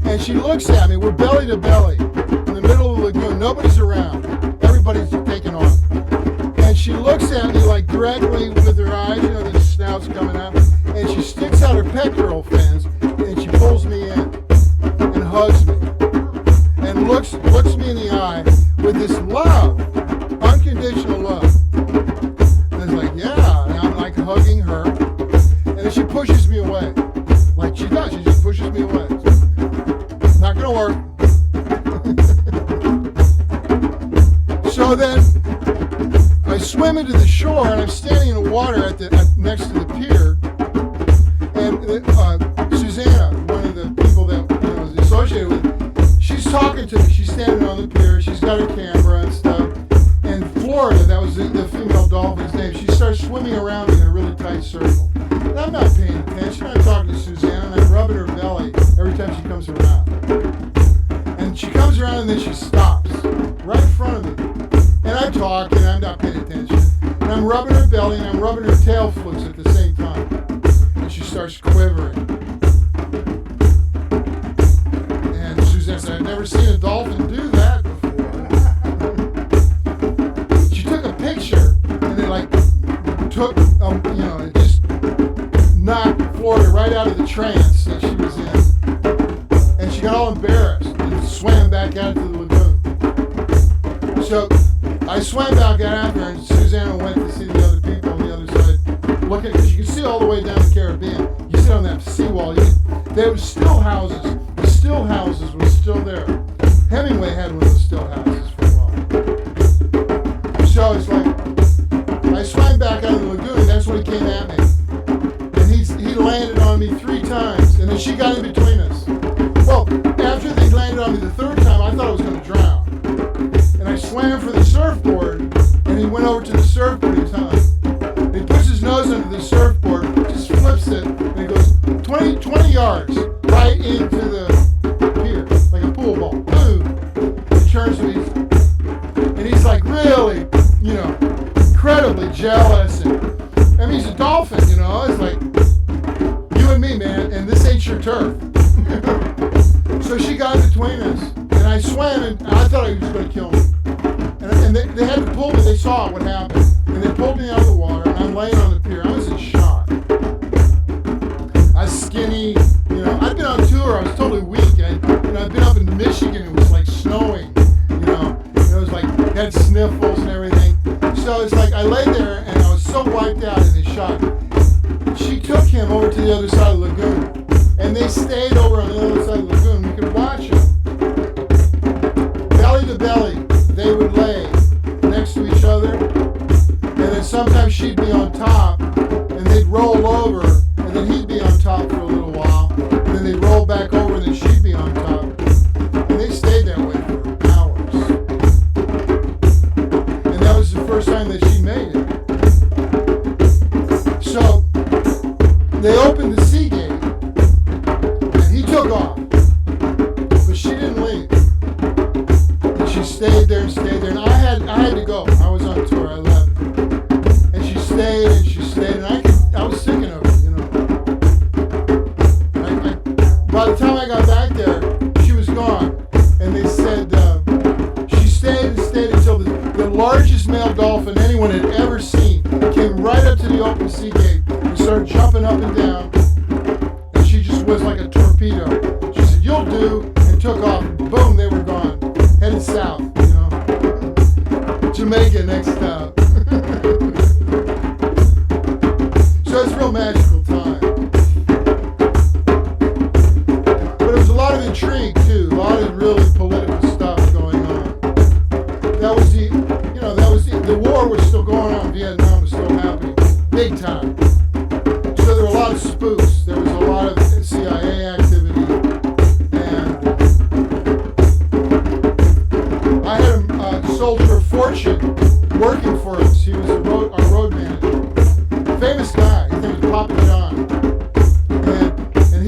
Speaker 3: And she looks at me. We're belly to belly in the middle of the lagoon. Nobody's around. Everybody's taking off. And she looks at me like directly with her eyes, the snout's coming out. And she sticks out her pectoral fins, and she pulls me in and hugs me. And looks me in the eye with this love, unconditional love. And it's like, yeah, and I'm like hugging her. And then she pushes me away. Like she does, she just pushes me away. Not gonna work. So then I swim into the shore, and I'm standing in the water next to the pier. And Susanna, one of the people that I was associated with, she's talking to me. She's standing on the pier. She's got her camera and stuff. And Florida, that was the female dolphin's name, she starts swimming around me in a really tight circle. And I'm not paying attention. I'm talking to Suzanne, and I'm rubbing her belly every time she comes around. And she comes around, and then she stops right in front of me. And I'm talking, I'm not paying attention. And I'm rubbing her belly, and I'm rubbing her tail flukes at the same time. And she starts quivering. And Suzanne said, I've never seen a dolphin do that before. She took a picture, and it like took, it just knocked Florida right out of the trance that she was in. And she got all embarrassed and swam back out into the lagoon. So I swam back out after her, and Susanna went to see the other people on the other side, looking, because you can see all the way down the Caribbean. You sit on that seawall. There were still houses. The still houses were still there. Hemingway had one of those still houses for a while. So it's like, I swam back out of the lagoon, and that's when he came at me. And he landed on me 3 times, and then she got in between us. Well, after they landed on me the 3rd time, I thought I was going to drown. And I swam for the surfboard, and he went over to the surfboard in time. He puts his nose under the surfboard, just flips it, and he goes 20 yards right into the pier, like a pool ball. Boom! He turns to me, and he's like really, incredibly jealous. And I mean, he's a dolphin, It's like, you and me, man, and this ain't your turf. So she got in between us, and I swam, and I thought he was going to kill me. And they had to pull me. They saw what happened, and they pulled me out of the water. And I'm laying on the pier. I was in shock. I was skinny. I'd been on tour. I was totally weak. I'd been up in Michigan. It was like snowing. It was like had sniffles and everything. So it's like I lay there, and I was so wiped out and in shock. She took him over to the other side of the lagoon, and they stayed over on the other side of the lagoon. We could watch them. Belly to belly, they would lay next to each other, and then sometimes she'd be on top, and they'd roll over, and then he'd be on top for a little while, and then they'd roll back over, and then she'd be on top. And they stayed that way for hours. And that was the first time that she made it. So they opened the sea gate, and he took off, but she didn't leave. And she stayed there, and I had to go. I was on tour. I left, and she stayed, and I was thinking of her, By the time I got back there, she was gone, and they said she stayed until the largest male dolphin anyone had ever seen came right up to the open sea gate and started jumping up and down, and she just was like a torpedo. She said, "You'll do," and took off, and boom, they were gone, headed south, Jamaica next stop. So it's a real magical time. But it was a lot of intrigue too, a lot of really political stuff going on. That was the war was still going on, Vietnam was still happening, big time. So there were a lot of spooks, there was a lot of CIA activity, and I had a soldier of fortune working for us. He was our road manager. Famous guy, his name was Papa John. And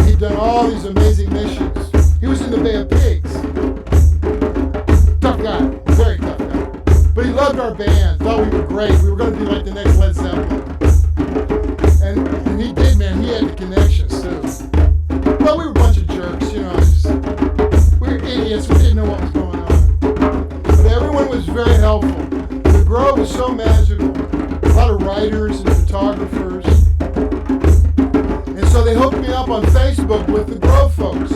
Speaker 3: he'd done all these amazing missions. He was in the Bay of Pigs. Tough guy, very tough guy. But he loved our band, thought we were great. We were going to be like the next Led Zeppelin. And he did, man. He had the connections too. But we were a bunch of jerks, we were idiots. We didn't know what was going on. But everyone was very helpful. The Grove was so magical. A lot of writers and photographers. And so they hooked me up on Facebook with the Grove folks.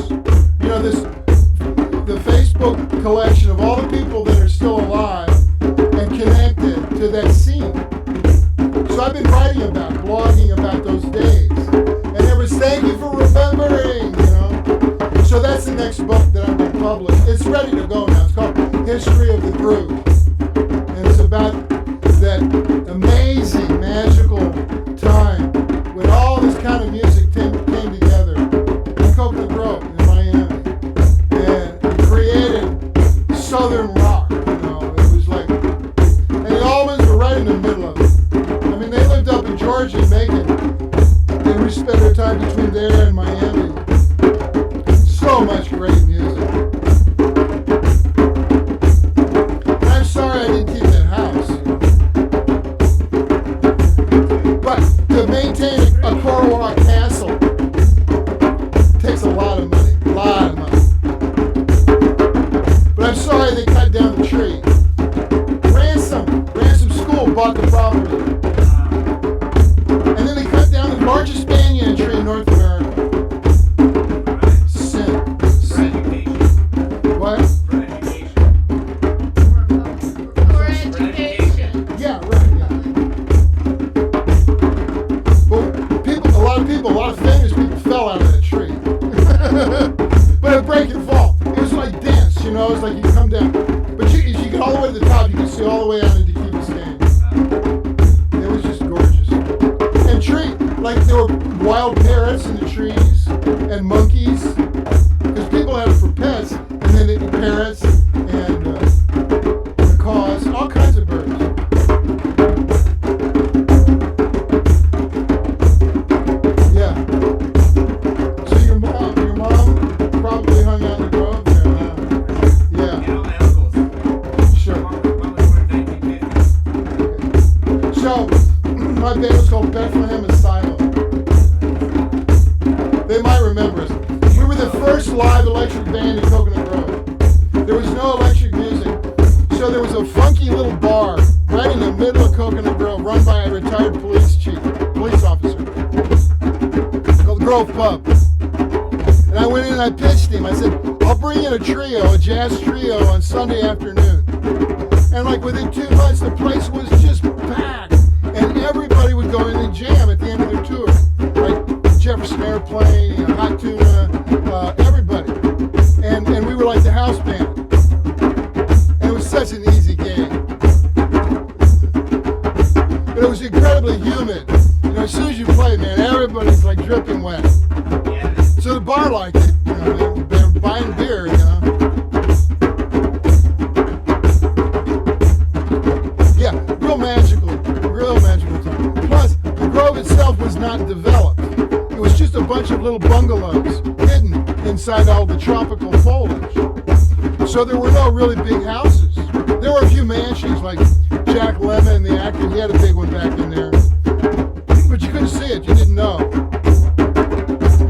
Speaker 3: The Facebook collection of all the people that are still alive and connected to that scene. So I've been blogging about those days. And there was thank you for remembering, So that's the next book that I'm going to publish. It's ready to go now. It's called History of the Groove. And it's about that amazing, magical time when all this kind of music came together in Coconut Grove in Miami. And it created Southern rock, It was like, and the Allmans were right in the middle of it. I mean, they lived up in Georgia, the tree. Ransom School bought the property. And then they cut down the largest banyan tree in North America. Sin. What?
Speaker 2: For education.
Speaker 3: Yeah, right. Yeah. But a lot of famous people fell out of that tree. But it break and fall. It was like dance, you know. It was like you come down. But if you get all the way to the top, you can see all the way out into Key Biscayne. It was just gorgeous. And like there were wild parrots in the trees and monkeys, because people had it for pets, and then parrots and macaws, all kinds of birds. Yeah. So your mom probably hung out in the grove there, huh? Yeah.
Speaker 4: And all my uncles.
Speaker 3: Sure.
Speaker 4: Mom was born in 1950.
Speaker 3: So, my band was called Bethlehem Asylum. They might remember us. We were the first live electric band in Coconut Grove. There was no electric music. So there was a funky little bar right in the middle of Coconut Grove run by a retired police officer called the Grove Pub. And I went in and I pitched him. I said, I'll bring in a jazz trio on Sunday afternoon. And like within 2 months, the place was just packed. And everybody would go in and jam at the end of their tour. Like Jefferson Airplane, Hot Tuna, everybody. And we were like the house band. And it was such an easy game. But it was incredibly humid. You know, as soon as you play, man, everybody's like dripping wet. So the bar liked it. You know, they were buying beer, you know. Yeah, real magical time. Plus, the grove itself was not developed. It was just a bunch of little bungalows hidden inside all the tropical foliage. So there were no really big houses. There were a few mansions, like Jack Lemmon, the actor, he had a big one back in there. But you couldn't see it, you didn't know.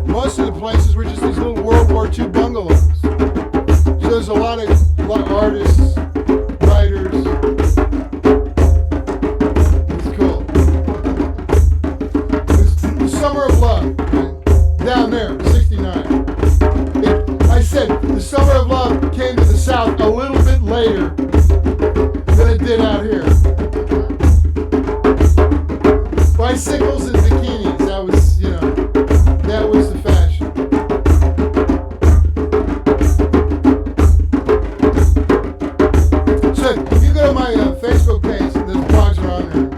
Speaker 3: Most of the places were just these little World War II bungalows. So there's a lot of artists, writers. It's cool. The Summer of Love, right? Down there, 69. I said the Summer of Love came to the South a little bit later than it did out here. Bicycles and bikinis, that was, you know, that was the fashion. So if you go to my Facebook page, the blogs are on there.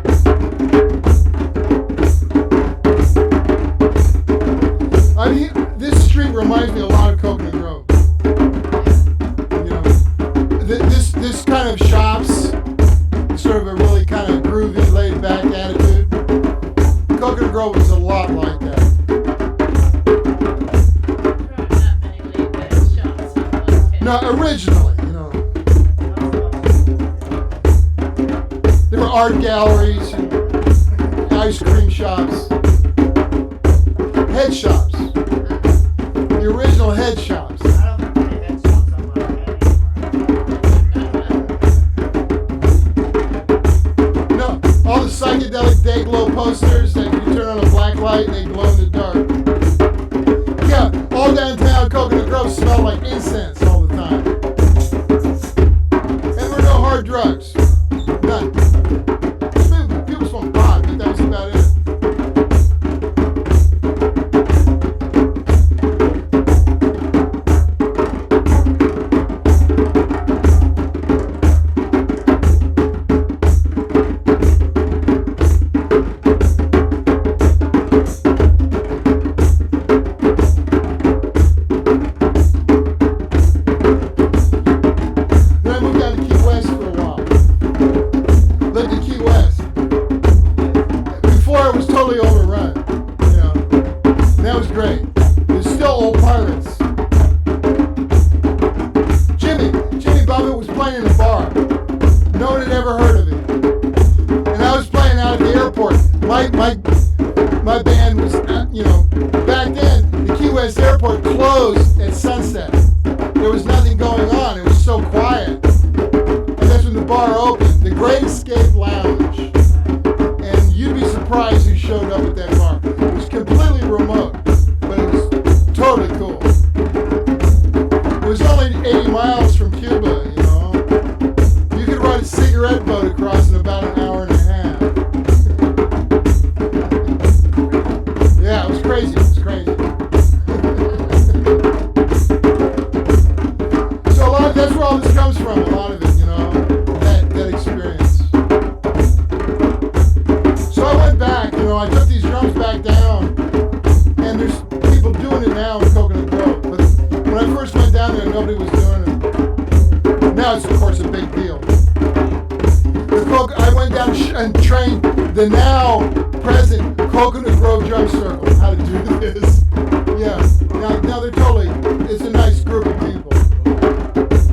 Speaker 3: I mean, this street reminds me a lot of Coconut Grove. You know, this kind of shops, sort of a really kind of groovy, laid-back attitude. Coconut Grove was a lot like that. No, originally, you know. There were art galleries and ice cream shops. Head shops. The original head shops.
Speaker 1: I don't think they had something like that anymore.
Speaker 3: No, all the psychedelic day glow posters that you turn on a black light and they glow in the dark. Yeah, all downtown Coconut Grove smelled like incense all the time. And there were no hard drugs. None. People smoked pot, but that was about it. Then I moved down to Key West for a while. Lived in Key West. Before it was totally overrun, you know. And that was great. There's still old pirates. Jimmy Buffett was playing in a bar. No one had ever heard of him. And I was playing out at the airport. My band was, you know, back then, the Key West airport closed at sunset. There was nothing going on. It was so quiet. bar opened, the Great Escape Lounge. And you'd be surprised who showed up at that bar. It was completely remote, but it was totally cool. It was only 80 miles from Cuba, you know. You could ride a cigarette boat across in about an hour and a half. Yeah, it was crazy. It was crazy. So that's where all this comes from, a lot of it, you know, that experience. So I went back, you know, I took these drums back down, and there's people doing it now in Coconut Grove. But when I first went down there, nobody was doing it. Now it's, of course, a big deal. I went down and trained the now present Coconut Grove Drum Circle how to do this. Yeah, now they're totally, it's a nice group of people.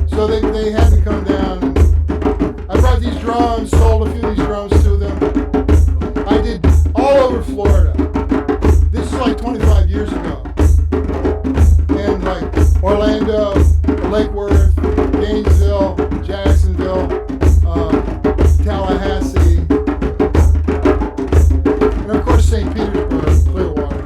Speaker 3: So they had to come down. And I brought these drums, sold a few of these drums to them. I did all over Florida. This is like 25 years ago. And like Orlando, Lake Worth, Gainesville, Jacksonville, Tallahassee, and of course St. Petersburg, Clearwater.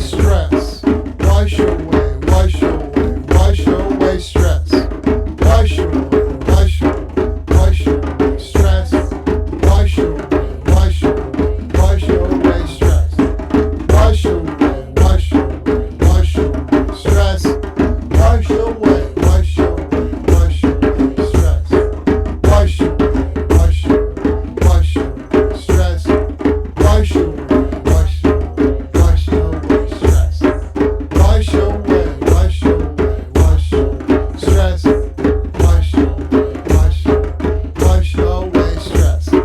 Speaker 3: stress. Wash away, wash away, wash away stress. Wash away, wash away, wash away stress. Wash away, wash away, wash away stress. Wash away, wash away, wash away stress. Wash away, wash away, wash away stress. Wash away, wash away, wash away stress. Wash away, wash away, wash away stress. Wash away, wash away, wash away stress. Wash away, wash away, wash away stress.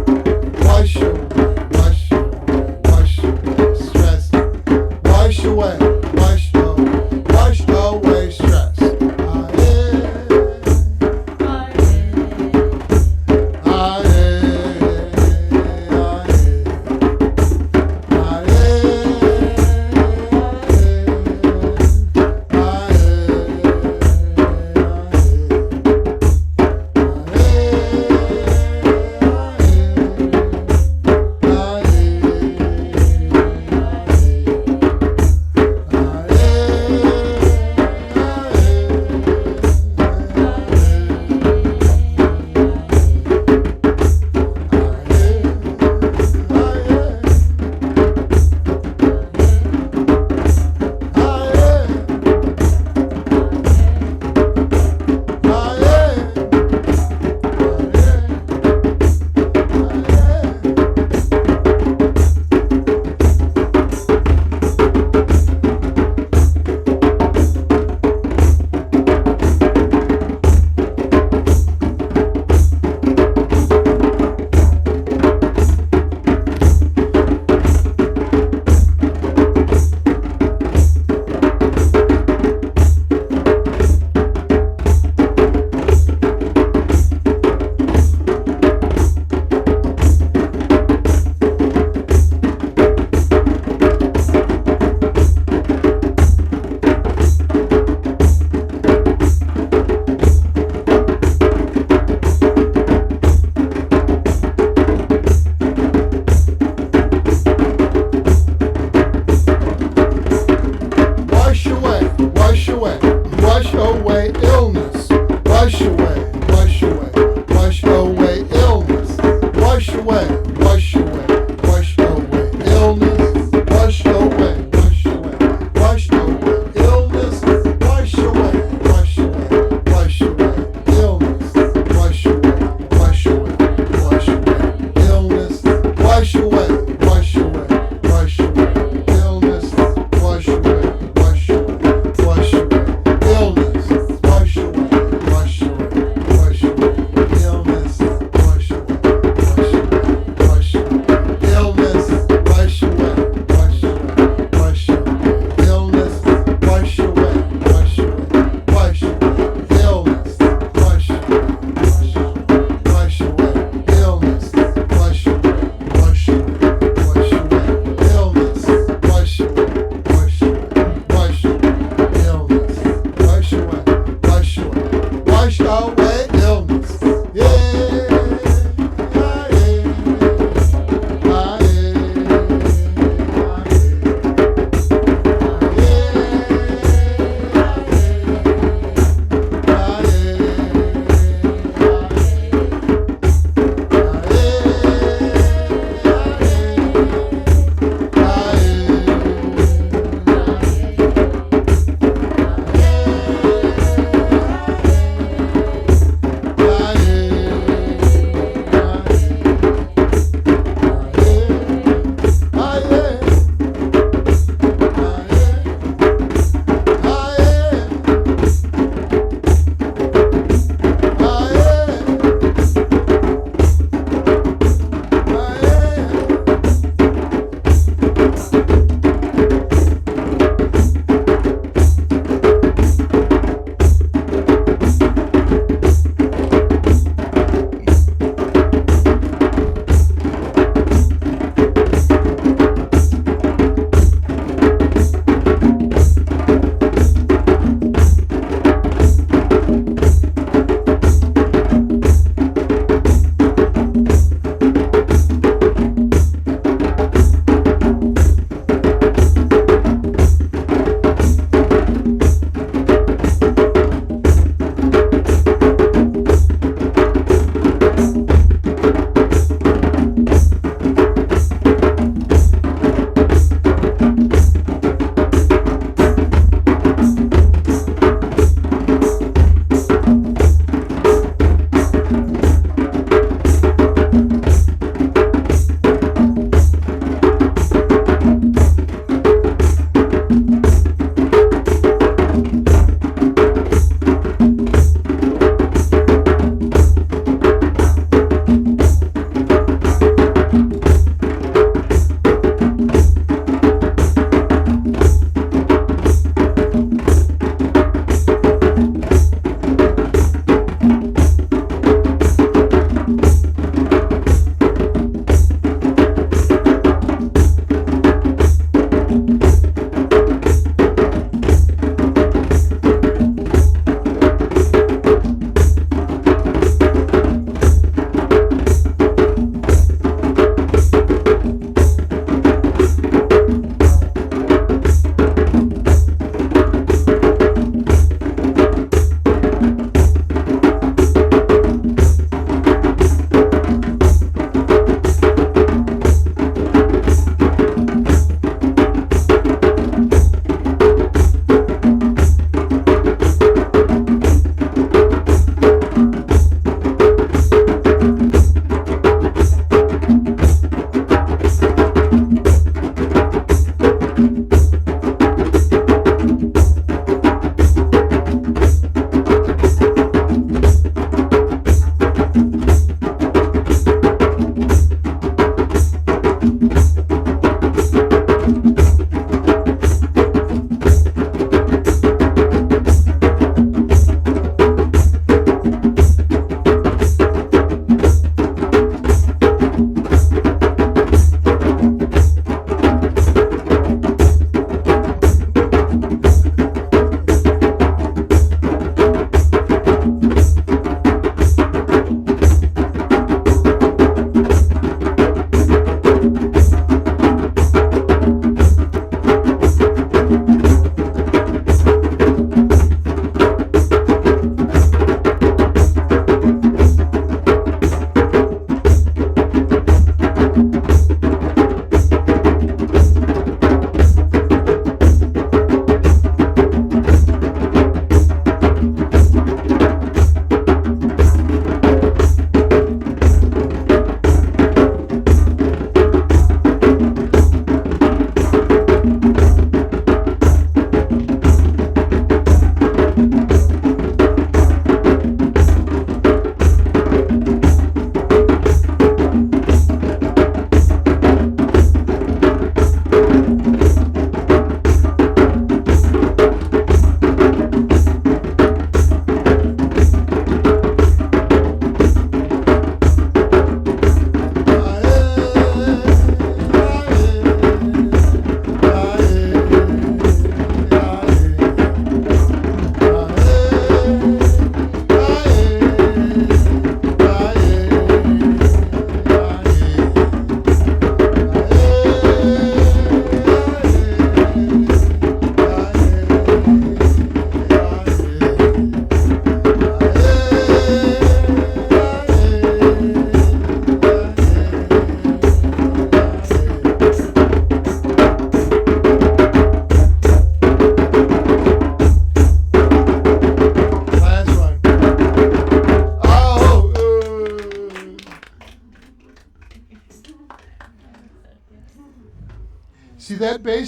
Speaker 3: Wash away, wash away, wash away stress. Wash away, wash away, wash away stress.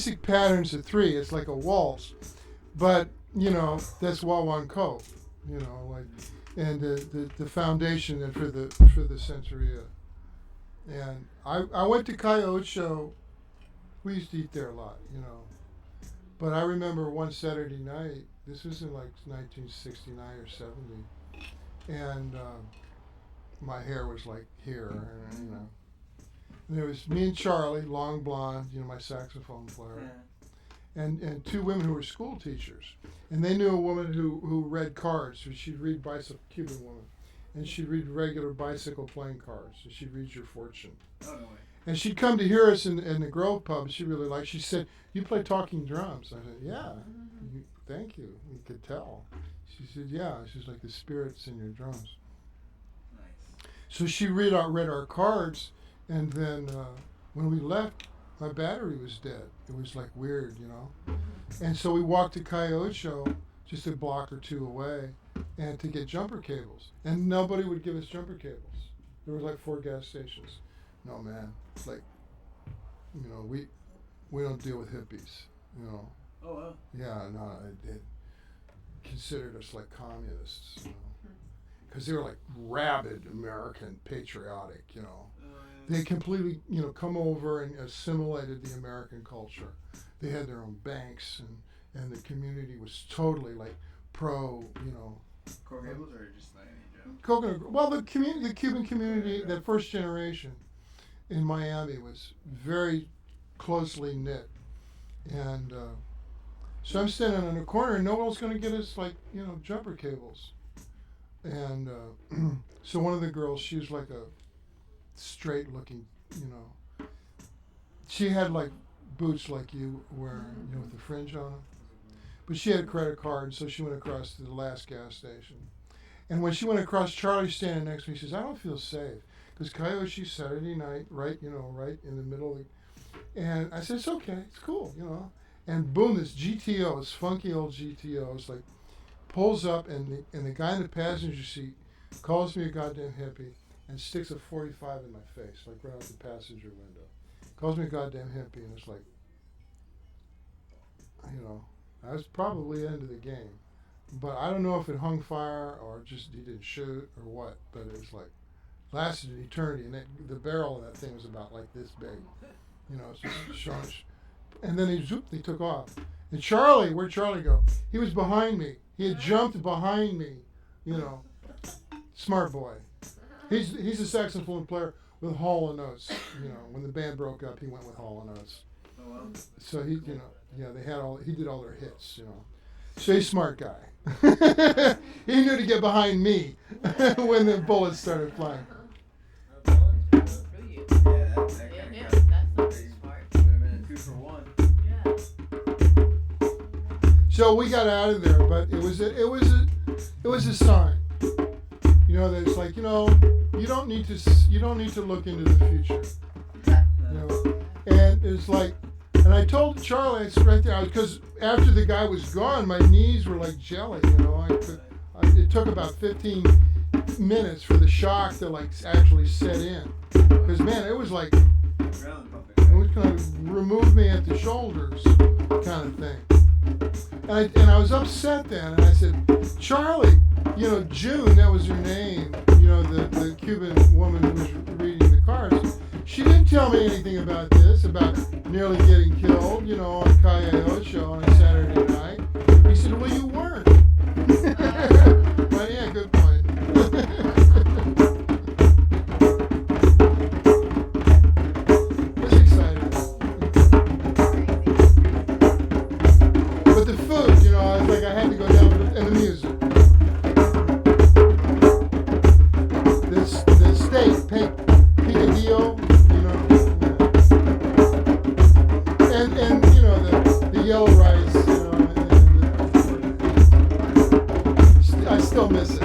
Speaker 3: basic pattern's a 3. It's like a waltz, but that's Wawanko. Like, and the foundation and for the Centuria. And I went to Kyoto. We used to eat there a lot, But I remember one Saturday night. This was in like 1969 or 70, and my hair was like here, and And there was me and Charlie, long blonde, my saxophone player, and 2 women who were school teachers, and they knew a woman who read cards. So she'd read Cuban woman, and she'd read regular bicycle playing cards. So she'd read your fortune.
Speaker 4: Oh, no way.
Speaker 3: And she'd come to hear us in the Grove pub. She really liked. She said, "You play talking drums?" I said, "Yeah." Thank you. You could tell. She said, "Yeah." She's like, "The spirit's in your drums."
Speaker 4: Nice.
Speaker 3: So she read our cards, and then when we left, my battery was dead. It was like weird, And so we walked to Kyoto, just a block or 2 away, and to get jumper cables. And nobody would give us jumper cables. There were like 4 gas stations. No, man. It's like, we don't deal with hippies,
Speaker 4: Oh, wow.
Speaker 3: Yeah, no, it considered us like communists, because they were like rabid American patriotic, They completely, come over and assimilated the American culture. They had their own banks, and the community was totally like pro,
Speaker 4: Core cables or just like any joke?
Speaker 3: coconut. Well, the Cuban community, that first generation in Miami was very closely knit, and so I'm standing on the corner, and no one was going to get us like jumper cables, and so one of the girls, she was like a straight looking, she had like boots like you wear, with the fringe on them, but she had a credit card, so she went across to the last gas station, and when she went across, Charlie's standing next to me. He says, "I don't feel safe." Because Coyote Saturday night, right in the middle of the, and I said, "It's okay, it's cool, And boom, this GTO, this funky old GTO, is like, pulls up, and the guy in the passenger seat calls me a goddamn hippie and sticks a 45 in my face, like right out the passenger window. Calls me a goddamn hippie, and it's like, that was probably the end of the game. But I don't know if it hung fire or just he didn't shoot or what, but it was like, lasted an eternity, and the barrel of that thing was about like this big, it's just short. And then he took off. And Charlie, where'd Charlie go? He was behind me. He had jumped behind me, smart boy. He's a saxophone player with Hall & Oates. When the band broke up, he went with Hall & Oates.
Speaker 4: Oh, wow.
Speaker 3: So he did all their hits, So he's a smart guy. He knew to get behind me when the bullets started flying.
Speaker 4: Yeah, that kind of
Speaker 2: That's not smart.
Speaker 4: would have been a 2 for 1.
Speaker 2: Yeah.
Speaker 3: So we got out of there, but it was a sign. That it's like, you don't need to look into the future. And it's like, and I told Charlie, it's right there, because after the guy was gone, my knees were like jelly. It took about 15 minutes for the shock to like actually set in, because man, it was like
Speaker 4: Adrenaline pumping.
Speaker 3: it was kind of remove me at the shoulders kind of thing. And I was upset then, and I said, "Charlie, June, that was her name, the Cuban woman who was reading the cards, she didn't tell me anything about this, about nearly getting killed, on Coyote on a Saturday night." He said, "Well, you weren't." But yeah, good point. Was excited. But the food, I was like, I had to go down and the music. The steak, picadillo, and the yellow rice, I still miss it.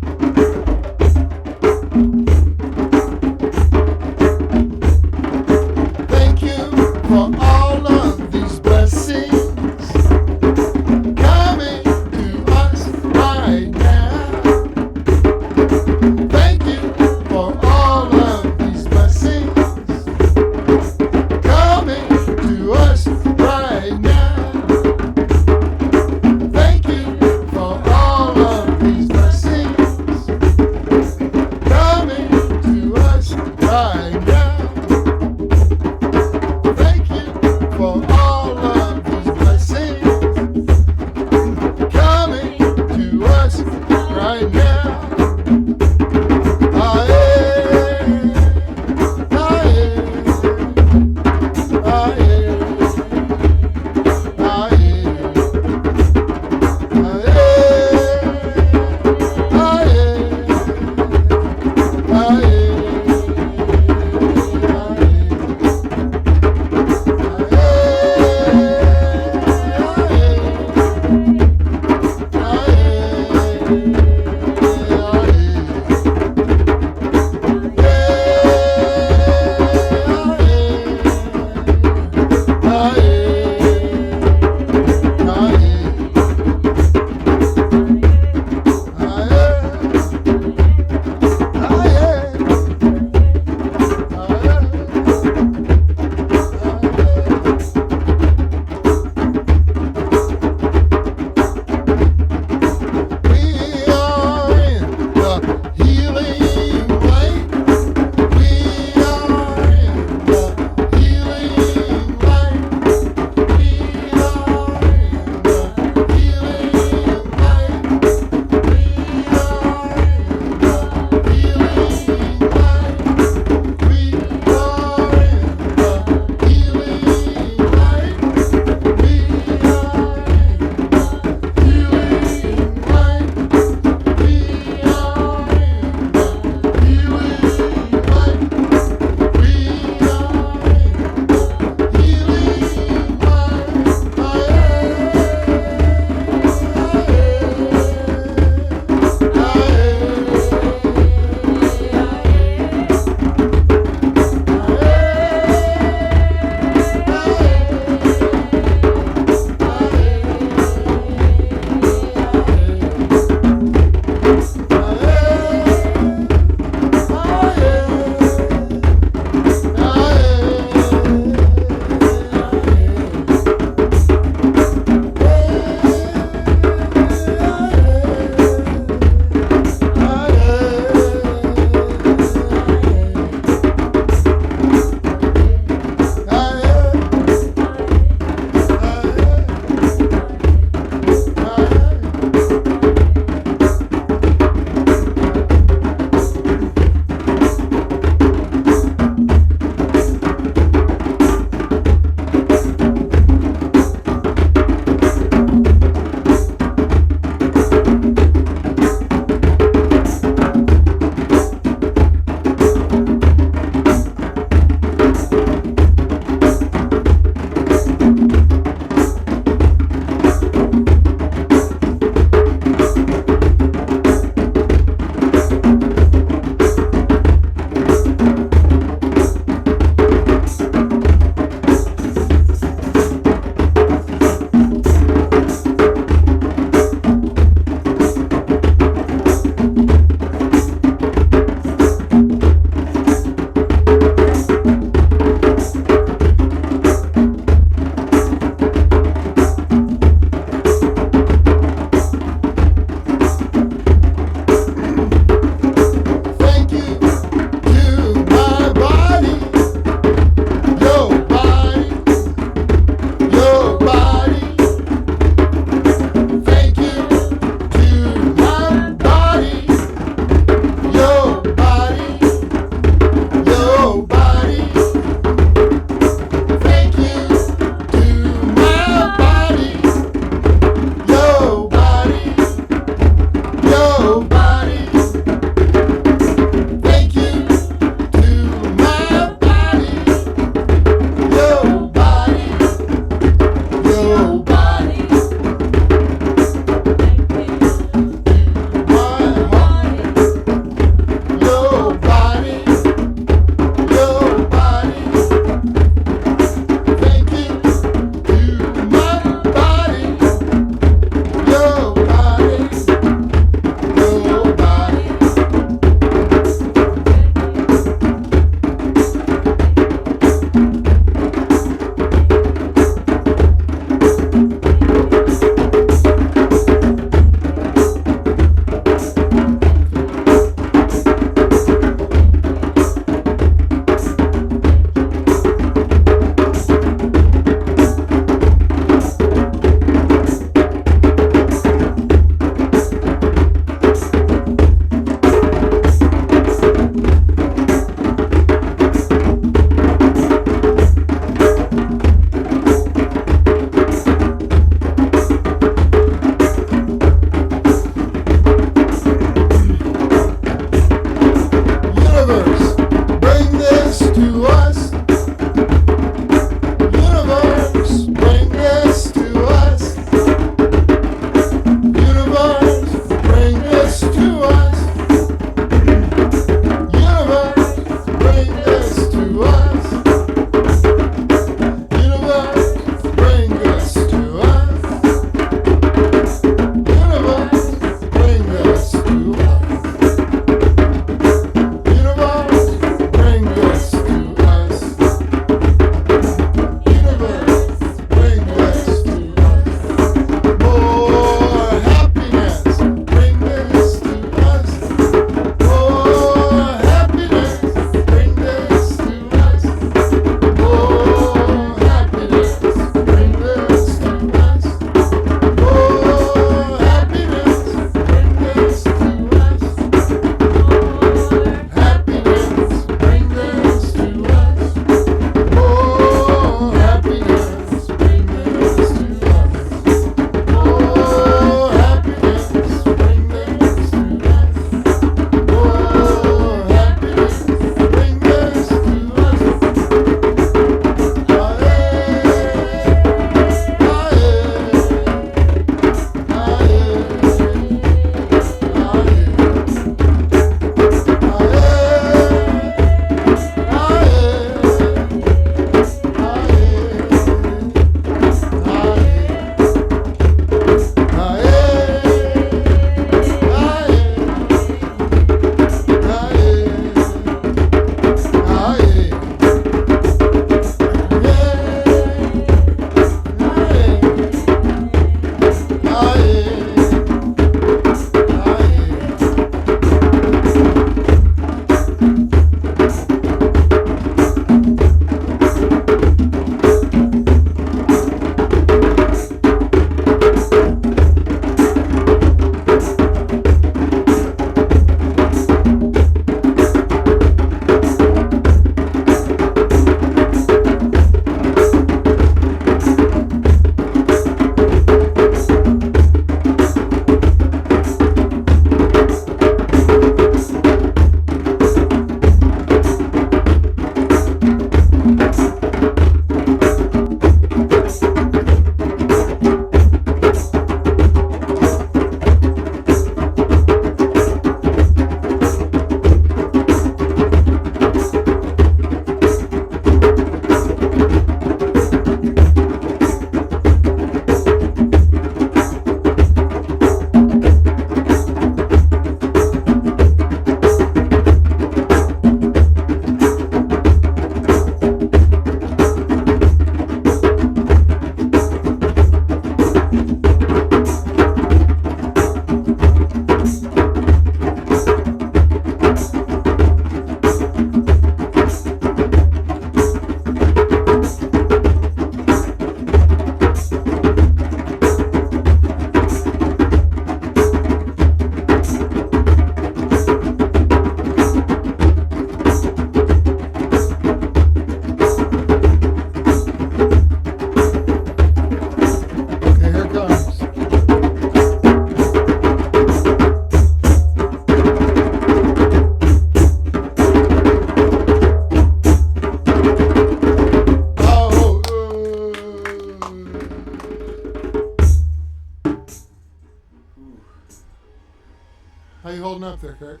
Speaker 3: holding up there, Kirk?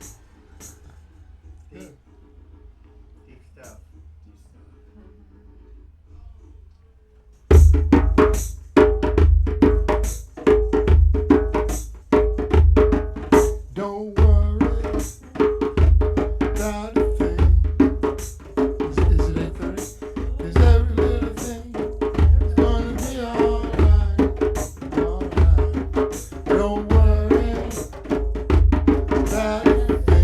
Speaker 1: Deep. Deep stuff.
Speaker 3: Don't worry about a thing. Is it 8:30? 'Cause every little thing is gonna be alright. Alright. Don't worry about a thing.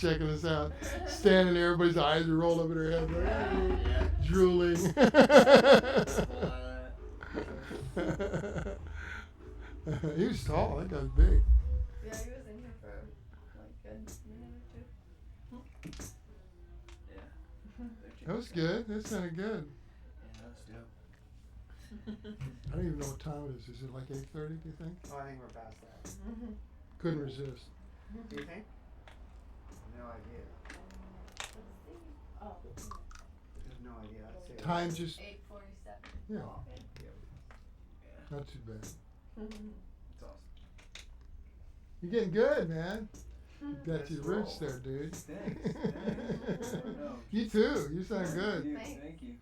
Speaker 3: checking us out. Standing there, everybody's eyes are rolled up in their head, like, drooling. He was tall. That guy was big.
Speaker 2: Yeah, he was in here for like a minute or two.
Speaker 4: Yeah.
Speaker 3: That was good. That sounded good.
Speaker 4: Yeah, that was dope.
Speaker 3: I don't even know what time it is. Is it like 8:30? Do you think?
Speaker 1: Oh, I think we're past that.
Speaker 3: Couldn't resist.
Speaker 1: Do you think? No idea.
Speaker 2: Let's see. Oh.
Speaker 1: I have no idea. I'd say
Speaker 3: Time just
Speaker 2: 8:47.
Speaker 3: yeah,
Speaker 2: Oh, okay.
Speaker 4: Yeah.
Speaker 3: not too bad.
Speaker 4: It's awesome.
Speaker 3: You're getting good, man. You got
Speaker 1: Let's
Speaker 3: your roots
Speaker 1: roll.
Speaker 3: there, dude.
Speaker 4: Thanks. No,
Speaker 3: You too. You sound good.
Speaker 4: Thank you.
Speaker 2: Thanks.
Speaker 4: Thank you.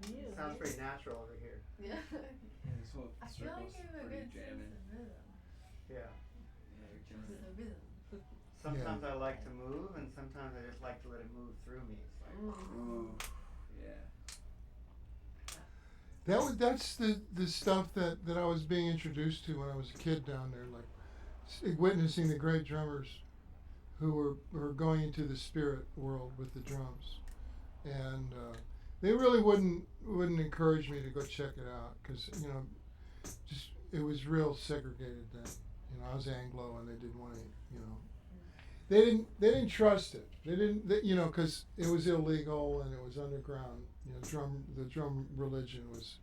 Speaker 2: And you,
Speaker 1: Sounds
Speaker 2: you-
Speaker 1: pretty natural over here.
Speaker 2: Yeah.
Speaker 4: Yeah, this whole
Speaker 2: I feel like
Speaker 4: circle's
Speaker 2: you have a
Speaker 4: pretty
Speaker 2: good sense
Speaker 4: jamming.
Speaker 2: of rhythm.
Speaker 1: Yeah.
Speaker 4: Yeah, you're killing
Speaker 2: Sense
Speaker 4: it.
Speaker 2: of rhythm.
Speaker 1: Sometimes I like to move, and sometimes I just like to let it move through me. It's like,
Speaker 4: Ooh. Yeah.
Speaker 3: That's the stuff that I was being introduced to when I was a kid down there, like witnessing the great drummers who were going into the spirit world with the drums, and they really wouldn't encourage me to go check it out because just it was real segregated then. I was Anglo, and they didn't want to, they didn't trust it. They didn't, because it was illegal and it was underground. The drum religion was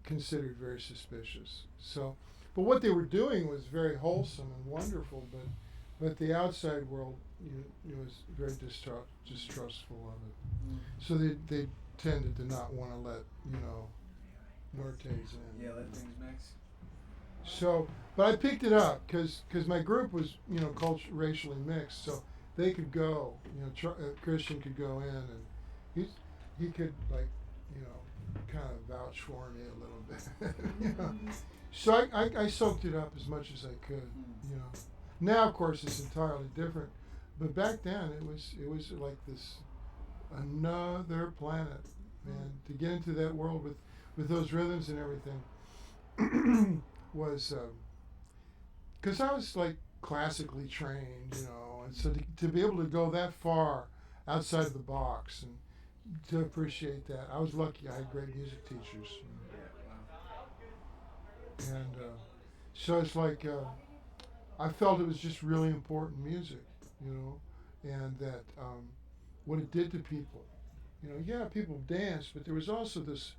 Speaker 3: considered very suspicious. So, but what they were doing was very wholesome and wonderful. But the outside world, was very distrustful of it. So they tended to not want to let Nortes in.
Speaker 4: Yeah, let things mix.
Speaker 3: So, but I picked it up because my group was racially mixed, so they could go. Christian could go in, and he could kind of vouch for me a little bit. So I soaked it up as much as I could. Now of course it's entirely different, but back then it was like this another planet, man. To get into that world with those rhythms and everything was because I was like classically trained, and so to be able to go that far outside of the box and to appreciate that, I was lucky. I had great music teachers, and so it's like I felt it was just really important music, and that what it did to people. People danced, but there was also this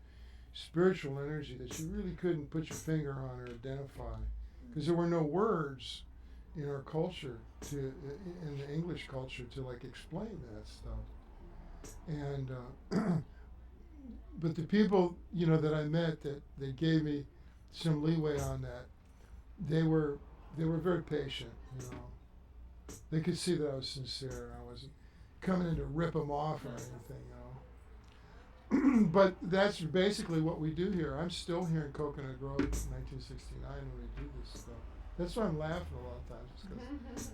Speaker 3: spiritual energy that you really couldn't put your finger on or identify because there were no words in our culture in the English culture to like explain that stuff. And but the people that I met that they gave me some leeway on that, they were very patient. They could see that I was sincere. I wasn't coming in to rip them off or anything. But that's basically what we do here. I'm still here in Coconut Grove in 1969 when we do this stuff. That's why I'm laughing a lot of times,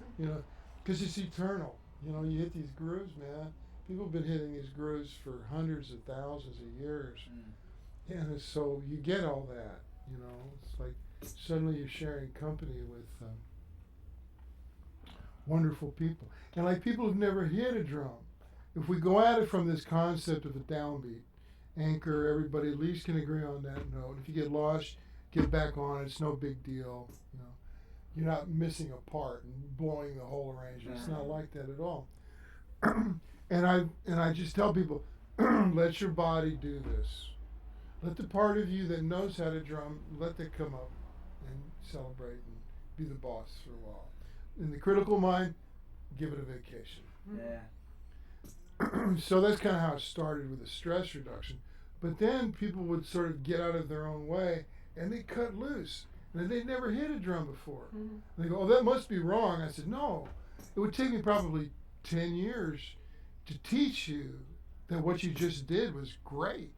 Speaker 3: because it's eternal. You hit these grooves, man. People have been hitting these grooves for hundreds of thousands of years, and so you get all that. It's like suddenly you're sharing company with wonderful people, and like people who've never hit a drum. If we go at it from this concept of a downbeat, anchor, everybody at least can agree on that note. If you get lost, get back on it. It's no big deal. You're not missing a part and blowing the whole arrangement. It's not like that at all. And I just tell people, let your body do this. Let the part of you that knows how to drum, let that come up and celebrate and be the boss for a while. In the critical mind, give it a vacation.
Speaker 4: Yeah.
Speaker 3: So that's kind of how it started with the stress reduction. But then people would sort of get out of their own way and they cut loose. And they'd never hit a drum before. And they go, oh, that must be wrong. I said, no. It would take me probably 10 years to teach you that what you just did was great.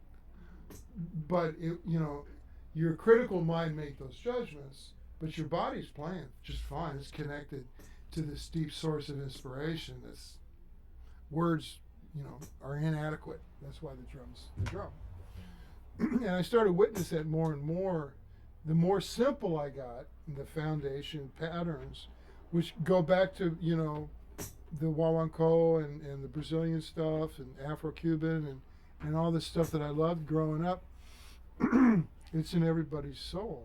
Speaker 3: But, your critical mind make those judgments, but your body's playing just fine. It's connected to this deep source of inspiration. That's words, are inadequate. That's why the drum's the drum. And I started witnessing that more and more. The more simple I got, the foundation patterns, which go back to, the Wawanko and the Brazilian stuff and Afro-Cuban and all this stuff that I loved growing up. It's in everybody's soul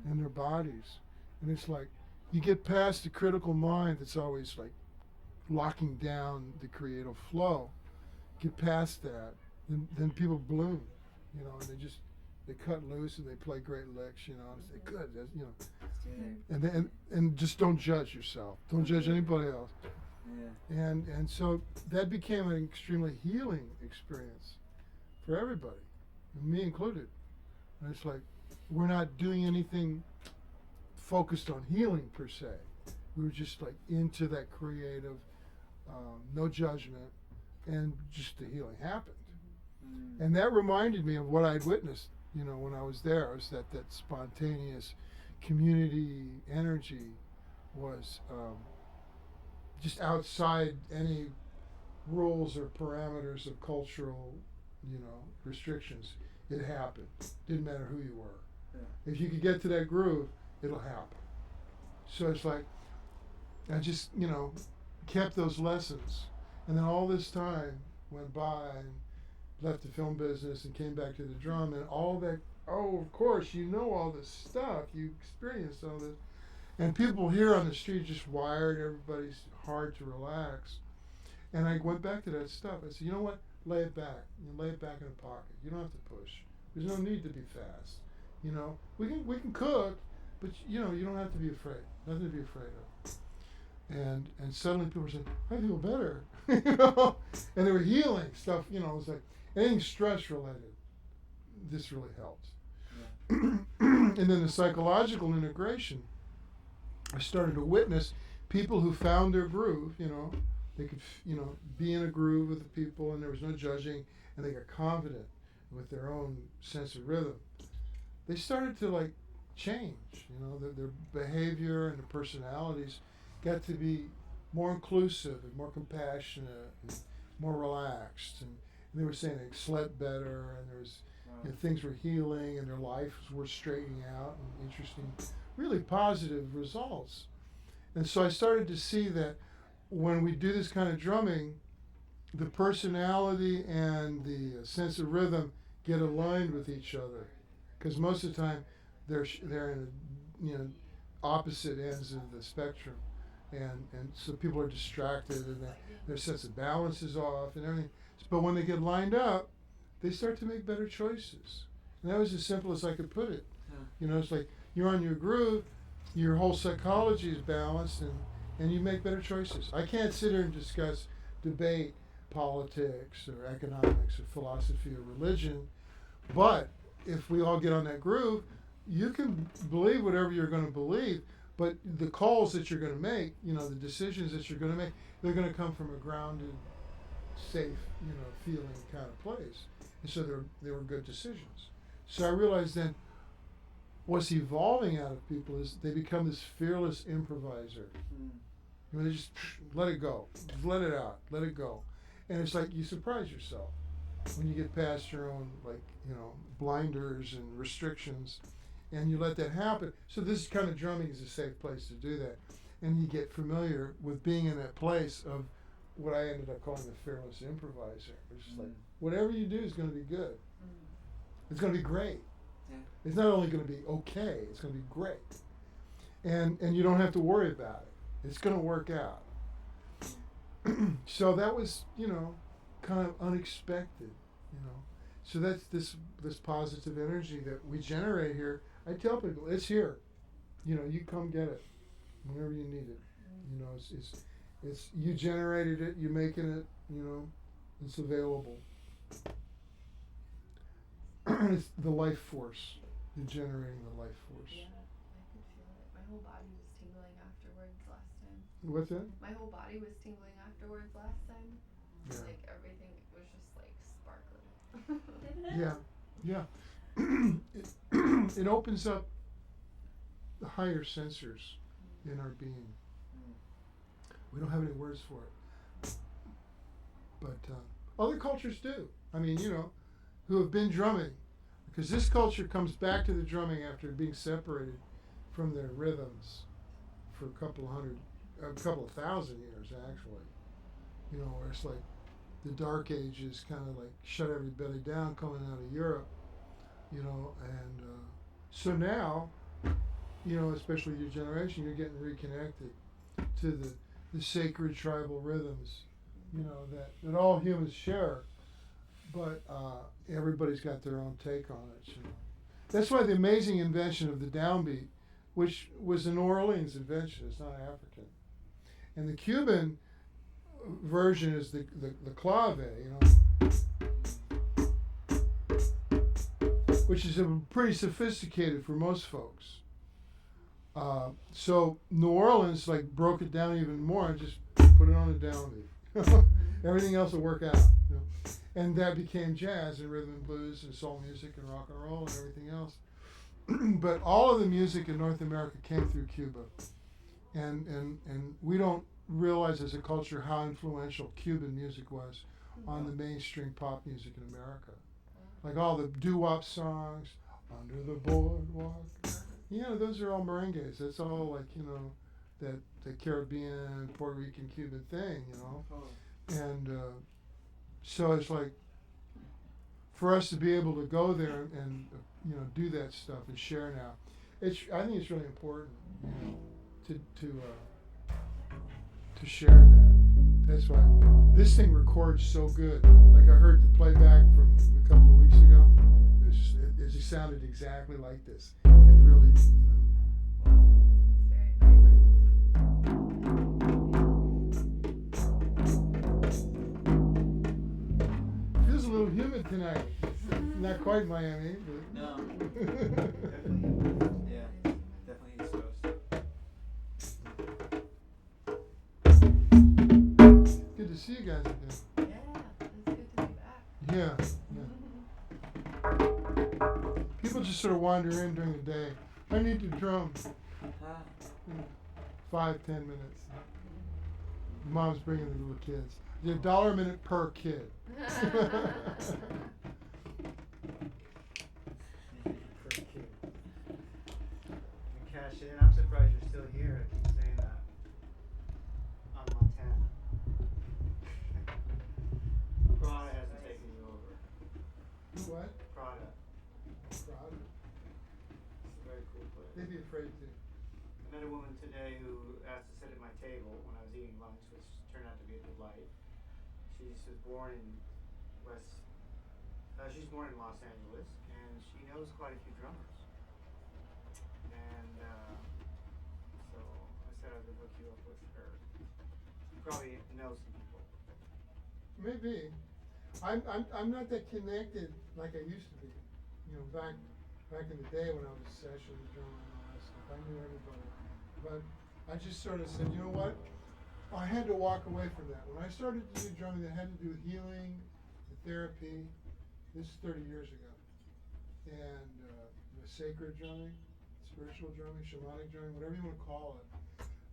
Speaker 3: and their bodies. And it's like you get past the critical mind that's always like locking down the creative flow. Get past that, then people bloom, you know, and they cut loose and they play great licks, you know, and say good, that's, you know, and just don't judge yourself, don't judge anybody else, and so that became an extremely healing experience for everybody, me included. And it's like we're not doing anything focused on healing per se. We were just like into that creative, no judgment, and just the healing happened. And that reminded me of what I'd witnessed, you know, when I was there. It was that spontaneous community energy was just outside any rules or parameters of cultural, you know, restrictions. It happened. Didn't matter who you were. Yeah. If you could get to that groove, it'll happen. So it's like I just, you know, kept those lessons. And then all this time went by and left the film business and came back to the drum and all that. Oh, of course, you know all this stuff. You experienced all this. And people here on the street just wired. Everybody's hard to relax. And I went back to that stuff. I said, you know what? Lay it back. You lay it back in the pocket. You don't have to push. There's no need to be fast. You know, we can cook, but you know, you don't have to be afraid. Nothing to be afraid of. And suddenly people were saying, I feel better. You know? And they were healing stuff, you know, it was like anything stress related. This really helped. Yeah. And then the psychological integration. I started to witness people who found their groove, you know, they could, you know, be in a groove with the people and there was no judging and they got confident with their own sense of rhythm. They started to like change, you know, their behavior and their personalities got to be more inclusive and more compassionate and more relaxed. And they were saying they slept better and there was, you know, things were healing and their lives were straightening out and interesting, really positive results. And so I started to see that when we do this kind of drumming, the personality and the sense of rhythm get aligned with each other. Because most of the time they're in, you know, opposite ends of the spectrum. And so people are distracted and their sense of balance is off and everything. But when they get lined up, they start to make better choices. And that was as simple as I could put it. Yeah. You know, it's like you're on your groove, your whole psychology is balanced, and you make better choices. I can't sit here and discuss, debate politics or economics or philosophy or religion, but if we all get on that groove, you can believe whatever you're going to believe, but the calls that you're going to make, you know, the decisions that you're going to make, they're going to come from a grounded, safe, you know, feeling kind of place. And so they were good decisions. So I realized then what's evolving out of people is they become this fearless improviser. You know, they just let it go, let it out, let it go. And it's like you surprise yourself when you get past your own, like, you know, blinders and restrictions, and you let that happen. So this kind of drumming is a safe place to do that. And you get familiar with being in that place of what I ended up calling the fearless improviser. It's just like, whatever you do is going to be good. It's going to be great. Yeah. It's not only going to be okay, it's going to be great. And you don't have to worry about it. It's going to work out. So that was, you know, kind of unexpected, you know. So that's this positive energy that we generate here. I tell people, it's here. You know, you come get it whenever you need it. You know, it's you generated it, you're making it, you know, it's available. It's the life force. You're generating the life force.
Speaker 5: Yeah, I could feel it. My whole body was tingling afterwards last time.
Speaker 3: What's that?
Speaker 5: My whole body was tingling afterwards last time.
Speaker 3: Yeah.
Speaker 5: Like everything was just like sparkling.
Speaker 3: Yeah. It opens up the higher sensors in our being. We don't have any words for it. But other cultures do. I mean, you know, who have been drumming. Because this culture comes back to the drumming after being separated from their rhythms for a couple of thousand years, actually. you know, where it's like the Dark Ages kind of like shut everybody down coming out of Europe, you know, and so now, you know, especially your generation, you're getting reconnected to the sacred tribal rhythms, you know, that all humans share, but everybody's got their own take on it. You know. That's why the amazing invention of the downbeat, which was a New Orleans invention, it's not African, and the Cuban version is the clave, you know, which is pretty sophisticated for most folks. So New Orleans like broke it down even more and just put it on a downbeat. Everything else will work out. You know? And that became jazz and rhythm and blues and soul music and rock and roll and everything else. But all of the music in North America came through Cuba. And we don't realize as a culture how influential Cuban music was on the mainstream pop music in America. Like all the doo-wop songs, Under the Boardwalk. You know, those are all merengues. That's all like, you know, that the Caribbean, Puerto Rican, Cuban thing, you know. And so it's like, for us to be able to go there and you know, do that stuff and share now, I think it's really important, you know, to share that. That's why this thing records so good. Like I heard the playback from a couple of weeks ago. It just sounded exactly like this. It really, you know.
Speaker 5: Very vibrant.
Speaker 3: Feels a little humid tonight. Not quite Miami, but.
Speaker 4: No. Definitely. Yeah. Definitely East Coast.
Speaker 3: Good to see you guys again.
Speaker 2: Yeah, it's good to be back.
Speaker 3: Yeah, yeah. People just sort of wander in during the day. I need to drum.
Speaker 4: Ah.
Speaker 3: 5-10 minutes. Mom's bringing the little kids. $1 a minute per kid.
Speaker 1: Per kid. You cash in. I'm surprised you're still here. I keep saying that. On Montana. Prada hasn't taken you over.
Speaker 3: What?
Speaker 1: Prada.
Speaker 3: Proud.
Speaker 1: It's a very cool place.
Speaker 3: They'd be afraid to.
Speaker 1: I met a woman today who asked to sit at my table when I was eating lunch, which turned out to be a delight. She was born in she's born in Los Angeles, and she knows quite a few drummers. And so I said I would hook you up with her. You probably know some people.
Speaker 3: Maybe. I'm not that connected like I used to be. You know, back in the day when I was session drumming and all that stuff, I knew everybody. But I just sort of said, you know what? I had to walk away from that. When I started to do drumming that had to do with healing, and therapy, this is 30 years ago, and sacred drumming, spiritual drumming, shamanic drumming, whatever you want to call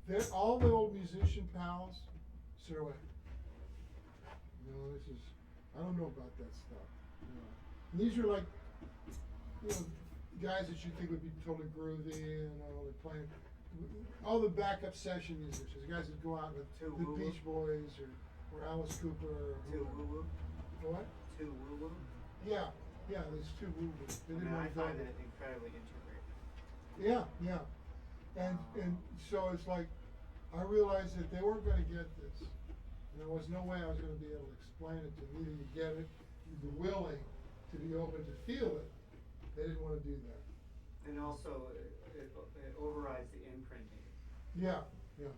Speaker 3: it. All the old musician pals said, wait, you know, I don't know about that stuff. You know. And these are like, you know, guys that you think would be totally groovy and all the playing. All the backup session musicians, the guys that go out with
Speaker 1: Too
Speaker 3: the
Speaker 1: woo-woo?
Speaker 3: Beach Boys or Alice Cooper or
Speaker 1: Too
Speaker 3: whoever.
Speaker 1: woo woo?
Speaker 3: What?
Speaker 1: Too woo woo?
Speaker 3: Yeah, there's two woo-woo. They didn't
Speaker 1: I
Speaker 3: want to go
Speaker 1: find
Speaker 3: there.
Speaker 1: it incredibly integrated.
Speaker 3: Yeah. And so it's like, I realized that they weren't going to get this. And there was no way I was going to be able to explain it to them. Either you get it, you be willing to be open to feel it. They didn't want to do that.
Speaker 1: And also, it overrides the imprinting,
Speaker 3: Yeah.
Speaker 1: you know,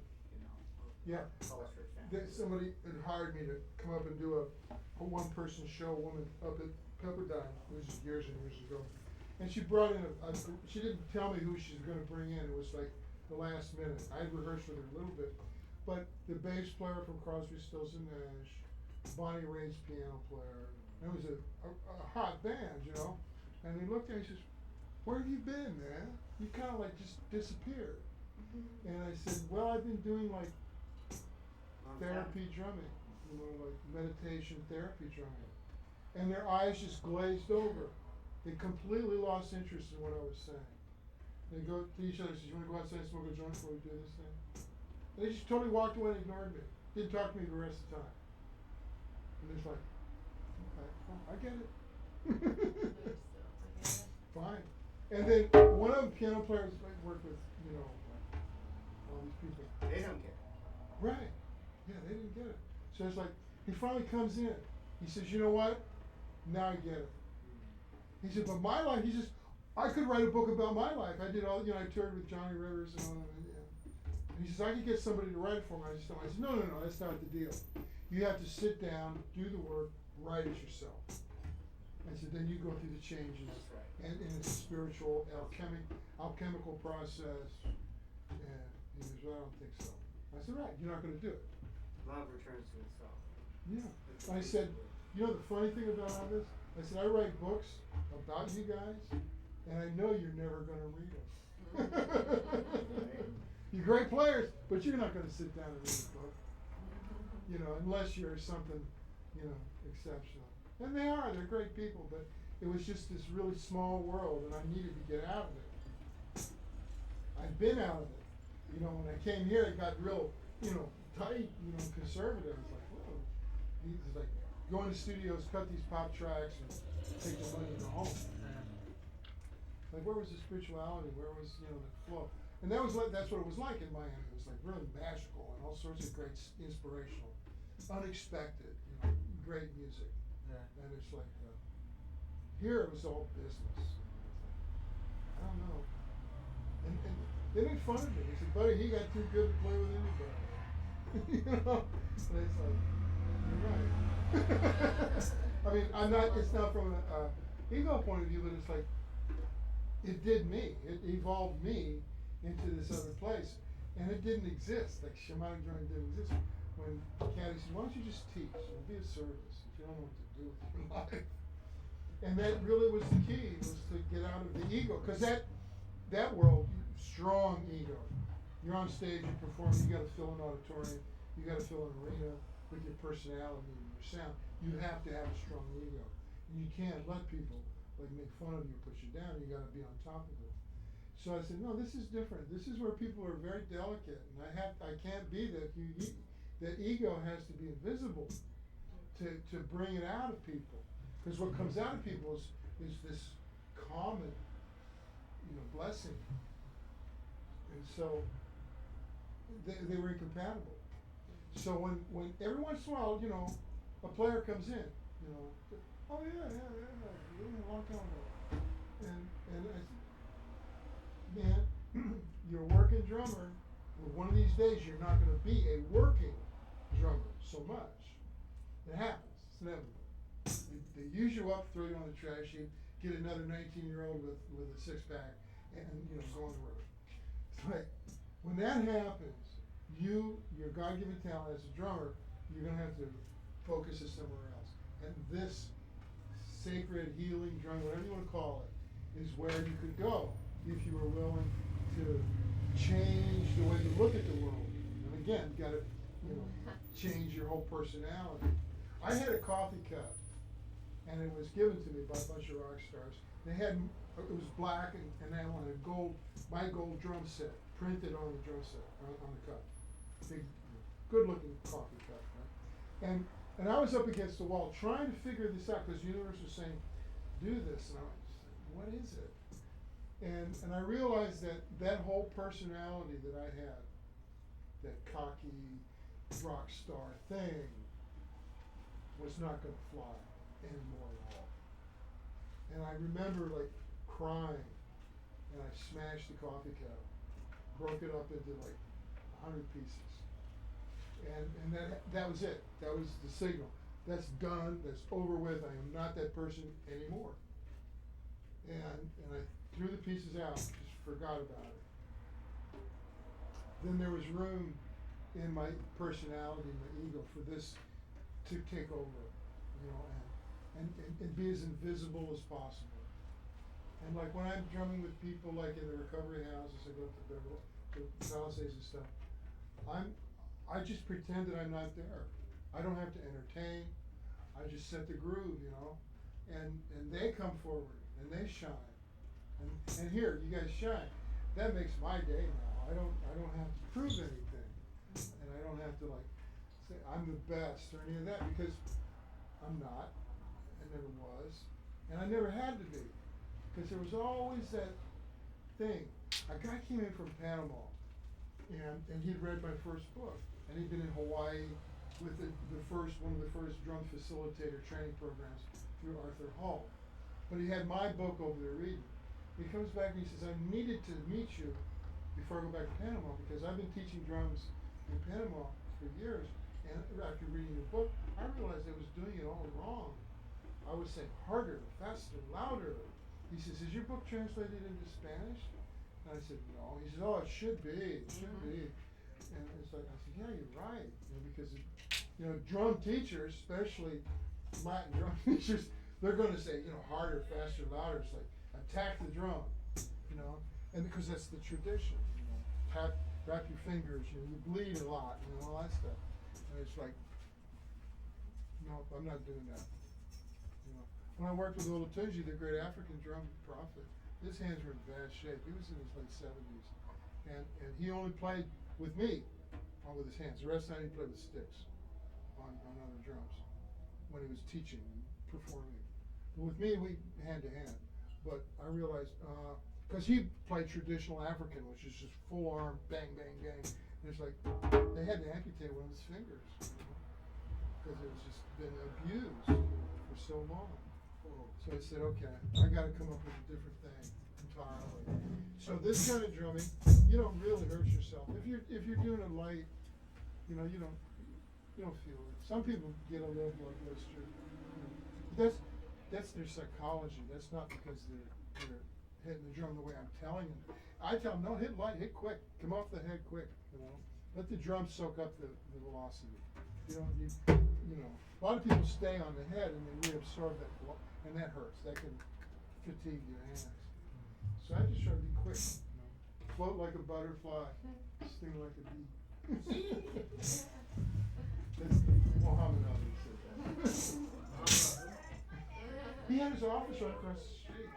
Speaker 3: Yeah.
Speaker 1: culture family.
Speaker 3: Somebody had hired me to come up and do a one-person show, woman up at Pepperdine. This was years and years ago. And she brought in she didn't tell me who she was going to bring in. It was like the last minute. I had rehearsed with her a little bit. But the bass player from Crosby, Stills and Nash, Bonnie Raitt's piano player. It was a hot band, you know. And he looked at me and he says, "Where have you been, man? You kind of like just disappeared." And I said, "Well, I've been doing like therapy drumming, you know, like meditation therapy drumming." And their eyes just glazed over. They completely lost interest in what I was saying. They go to each other and say, "You want to go outside and smoke a joint before we do this thing?" And they just totally walked away and ignored me. Didn't talk to me the rest of the time. And it's like, okay, well, I get it. Fine. And then one of the piano players like worked with, like all these people.
Speaker 1: They don't get it.
Speaker 3: Right. Yeah, they didn't get it. So it's like he finally comes in. He says, you know what? Now I get it. He said, but my life, he says, I could write a book about my life. I did all, I toured with Johnny Rivers and all that. And he says, I could get somebody to write it for me. I said, no, that's not the deal. You have to sit down, do the work, write it yourself. I said, then you go through the changes.
Speaker 1: That's right.
Speaker 3: And it's a spiritual, alchemical process. And he says, well, I don't think so. I said, right, you're not going to do it.
Speaker 1: Love returns to itself.
Speaker 3: Yeah.
Speaker 1: It's
Speaker 3: I said, the funny thing about all this? I said, I write books about you guys, and I know you're never going to read them. You're great players, but you're not going to sit down and read a book. Unless you're something, exceptional. And they're great people, but it was just this really small world, and I needed to get out of it. I'd been out of it. When I came here, it got real, tight, conservative. It's like, whoa. It's like, go into studios, cut these pop tracks, and take the money and go home. Like, where was the spirituality? Where was, the flow? And that's what it was like in Miami. It was like really magical and all sorts of great, inspirational, unexpected, great music.
Speaker 4: Yeah.
Speaker 3: And it's like, here it was all business. It's like, I don't know. And they made fun of me. They said, buddy, he got too good to play with anybody. And it's like, you're right. I mean, it's not from an ego point of view, but it's like, it did me. It evolved me into this other place. And it didn't exist. Like, shamanic drumming didn't exist. When Caddy said, why don't you just teach and be of service if you don't know what to do with your life? And that really was the key, was to get out of the ego. Because that world, strong ego. You're on stage, you perform, you got to fill an auditorium, you got to fill an arena with your personality and your sound. You have to have a strong ego. And you can't let people make fun of you, put you down. You got to be on top of it. So I said, no, this is different. This is where people are very delicate, and I can't be that. That ego has to be invisible to bring it out of people, because what comes out of people is this common, blessing. And so they were incompatible. So when every once in a while, a player comes in, oh yeah, a long time ago, and I said, man, you're a working drummer. Well, one of these days you're not going to be a working drummer so much. It happens. It's inevitable. They use you up, throw you on the trash heap, get another 19-year-old with a six-pack, and go on the road. It's like, when that happens, your God-given talent as a drummer, you're going to have to focus it somewhere else. And this sacred healing drum, whatever you want to call it, is where you could go if you were willing to change the way you look at the world. And again, you got to, change your whole personality. I had a coffee cup, and it was given to me by a bunch of rock stars. It was black, and that one had my gold drum set printed on the drum set, on the cup. Big, good-looking coffee cup, right? And I was up against the wall trying to figure this out, because the universe was saying, do this, and I was like, what is it? And I realized that whole personality that I had, that cocky rock star thing, was not going to fly anymore at all. And I remember crying, and I smashed the coffee cup, broke it up into 100 pieces. And that was it. That was the signal. That's done. That's over with. I am not that person anymore. And I threw the pieces out. Just forgot about it. Then there was room in my personality, my ego, for this to take over, and be as invisible as possible. And when I'm drumming with people, in the recovery houses, I go to Palisades and stuff, I just pretend that I'm not there. I don't have to entertain. I just set the groove, and they come forward and they shine. And here, you guys shine. That makes my day now. I don't have to prove anything. And I don't have to say I'm the best or any of that, because I'm not. I never was. And I never had to be. Because there was always that thing. A guy came in from Panama, and he'd read my first book. And he'd been in Hawaii with one of the first drum facilitator training programs through Arthur Hall. But he had my book over there reading. He comes back and he says, I needed to meet you before I go back to Panama because I've been teaching drums in Panama for years. And after reading your book, I realized I was doing it all wrong. I was saying harder, faster, louder. He says, is your book translated into Spanish? And I said, no. He says, oh, it should be. It should be. And it's like, I said, yeah, you're right. Because, drum teachers, especially Latin drum teachers, they're going to say, harder, faster, louder. It's like, attack the drum, and because that's the tradition, wrap your fingers, you bleed a lot, all that stuff. And it's like, no, I'm not doing that. When I worked with Little Tunji, the great African drum prophet, his hands were in bad shape. He was in his late 70s. And he only played with me, with his hands. The rest of the time he played with sticks on other drums when he was teaching and performing. But with me, we hand to hand. But I realized, because he played traditional African, which is just full arm, bang, bang, bang. And it's like, they had to amputate one of his fingers, because it was just been abused for so long. So I said, okay, I got to come up with a different thing entirely. So this kind of drumming, you don't really hurt yourself. If you're doing it light, you don't feel it. Some people get a little blood blister. That's their psychology. That's not because they're hitting the drum the way I'm telling them. I tell them, no, hit light, hit quick, come off the head quick. Let the drum soak up the velocity. A lot of people stay on the head and they reabsorb that, and that hurts. That can fatigue your hands. So I just try to be quick. Float like a butterfly, sting like a bee. That's Muhammad Ali said that. He had his office right across the street.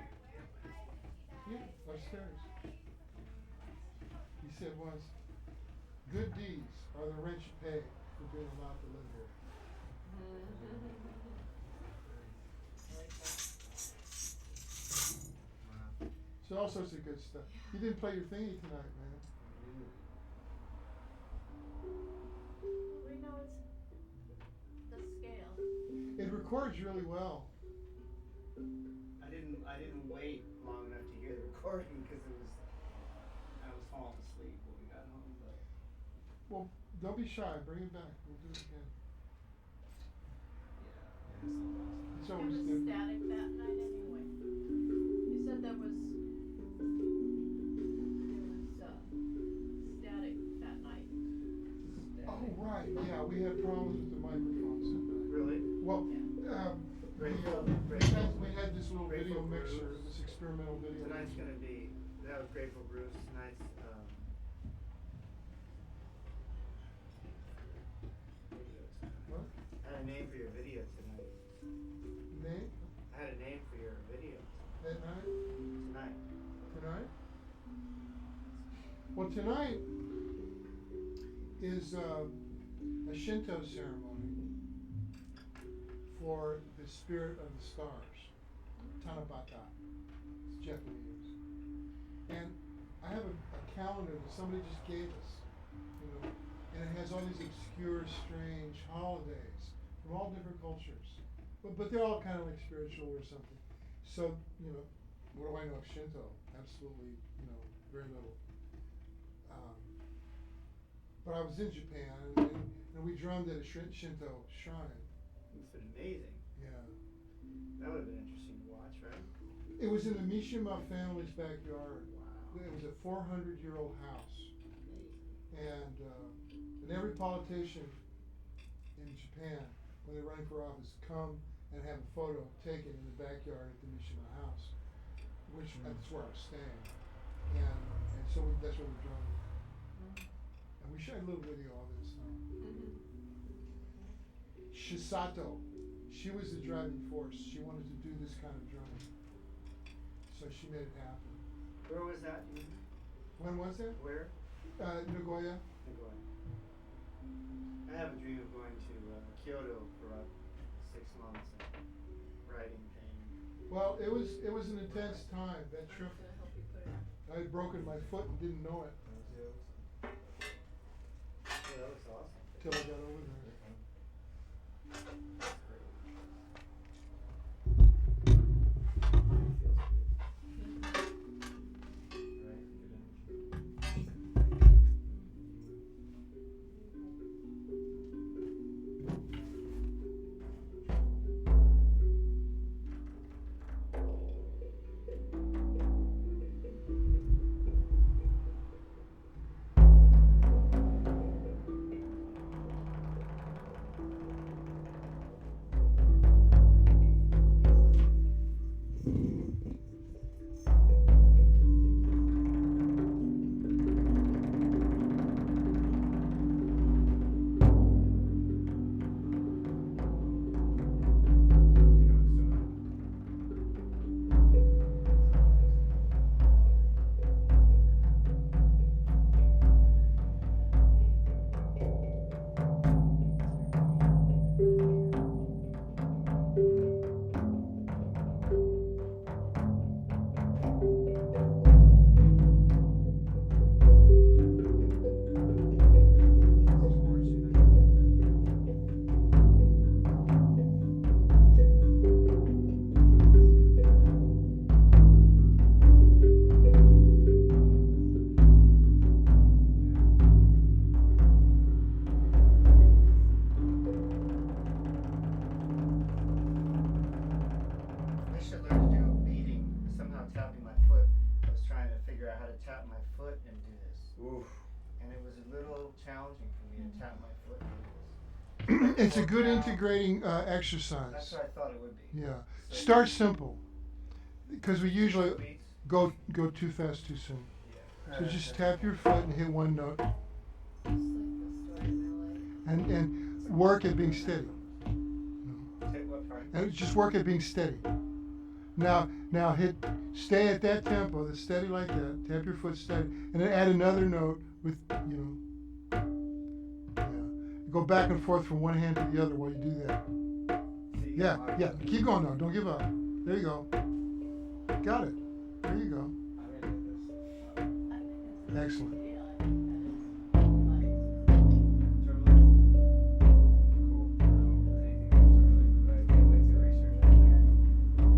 Speaker 3: Yeah, upstairs. He said once, good deeds are the rent you pay for being allowed to live here. So all sorts of good stuff. You didn't play your thingy tonight, man.
Speaker 2: We know it's the scale.
Speaker 3: It records really well.
Speaker 1: I didn't wait long enough to hear the recording because I was falling asleep when we got home. But
Speaker 3: Well, don't be shy. Bring it back. We'll do it again.
Speaker 1: yeah,
Speaker 3: It's
Speaker 2: It
Speaker 3: always
Speaker 2: was
Speaker 3: good.
Speaker 2: static that night anyway. You said there was static that night.
Speaker 3: Oh, right. Yeah, we had problems with the microphones that night.
Speaker 1: really?
Speaker 3: Well,
Speaker 1: Grateful-
Speaker 3: we had this little video
Speaker 1: Grateful
Speaker 3: mixer,
Speaker 1: Bruce.
Speaker 3: this experimental video.
Speaker 1: Tonight's gonna be that was Grateful Bruce. Tonight's video tonight.
Speaker 3: What?
Speaker 1: I had a name for your video tonight.
Speaker 3: Name?
Speaker 1: I had a name for your video
Speaker 3: At night?
Speaker 1: tonight.
Speaker 3: Tonight? Well, tonight is a Shinto ceremony for the spirit of the stars, Tanabata. It's Japanese. And I have a calendar that somebody just gave us, and it has all these obscure, strange holidays from all different cultures. But they're all kind of like spiritual or something. So, what do I know of Shinto? Absolutely, very little. But I was in Japan, and we drummed at a Shinto shrine.
Speaker 1: It's been amazing.
Speaker 3: Yeah.
Speaker 1: That would have been interesting to watch, right?
Speaker 3: It was in the Mishima family's backyard.
Speaker 1: Wow.
Speaker 3: It was a 400-year-old house.
Speaker 1: Amazing.
Speaker 3: And every politician in Japan, when they're running for office, come and have a photo taken in the backyard at the Mishima house, which that's where I was staying. And so that's where we drummed. And we shot a little video of it. So. Shisato, she was the driving force. She wanted to do this kind of drumming. So she made it happen.
Speaker 1: Where was that?
Speaker 3: When was it?
Speaker 1: Where?
Speaker 3: Nagoya.
Speaker 1: Nagoya. I have a dream of going to Kyoto for 6 months and riding pain.
Speaker 3: Well, it was an intense time, that trip.
Speaker 2: I'm gonna help you put it on.
Speaker 3: I had broken my foot and didn't know it
Speaker 1: Yeah, that was awesome.
Speaker 3: till I got over there.
Speaker 1: That's great. I should learn to do beating, somehow tapping my foot. I was trying to figure out how to tap my foot and do this.
Speaker 4: Oof.
Speaker 1: And it was a little challenging for me to tap my foot and do this.
Speaker 3: It's a good
Speaker 1: Work out.
Speaker 3: integrating
Speaker 1: That's
Speaker 3: exercise.
Speaker 1: what I thought it would be.
Speaker 3: Yeah.
Speaker 1: So
Speaker 3: Start simple, because we usually
Speaker 1: beats?
Speaker 3: go too fast too soon.
Speaker 1: Yeah.
Speaker 3: So just tap your foot and hit one note,
Speaker 2: Just like the story of my life.
Speaker 3: and work at being steady.
Speaker 1: Take what part?
Speaker 3: And just work at being steady. Now stay at that tempo, that's steady like that. Tap your foot steady, and then add another note with, yeah. Go back and forth from one hand to the other while you do that.
Speaker 1: So you
Speaker 3: Yeah,
Speaker 1: get
Speaker 3: yeah. Keep going now. Don't give up. There you go. Got it. There you go.
Speaker 4: I'm gonna do this.
Speaker 3: Excellent.
Speaker 2: Yeah, I think that is
Speaker 4: Cool. I don't know anything about Turtling, but I can't wait to research it.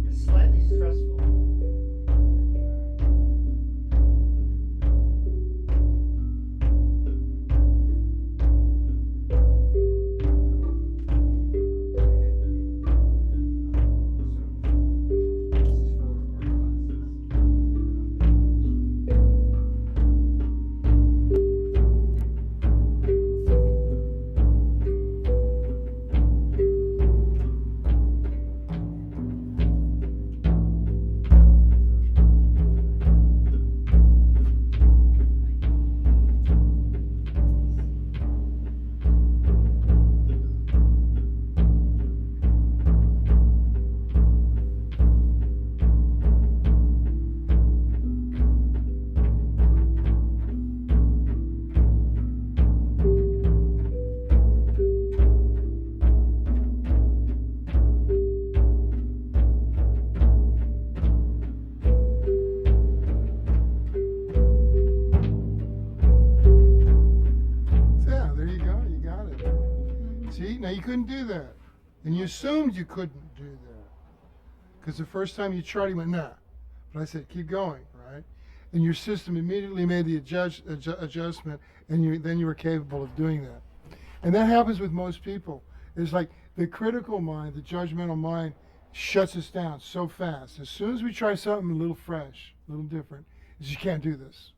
Speaker 1: It's slightly stressful.
Speaker 3: Yeah, there you go. You got it. See, now you couldn't do that, and you assumed you couldn't do that, because the first time you tried, you went nah. But I said keep going, right? And your system immediately made the adjustment, and then you were capable of doing that. And that happens with most people. It's like The critical mind, the judgmental mind, shuts us down so fast. As soon as we try something a little fresh, a little different, is you can't do this.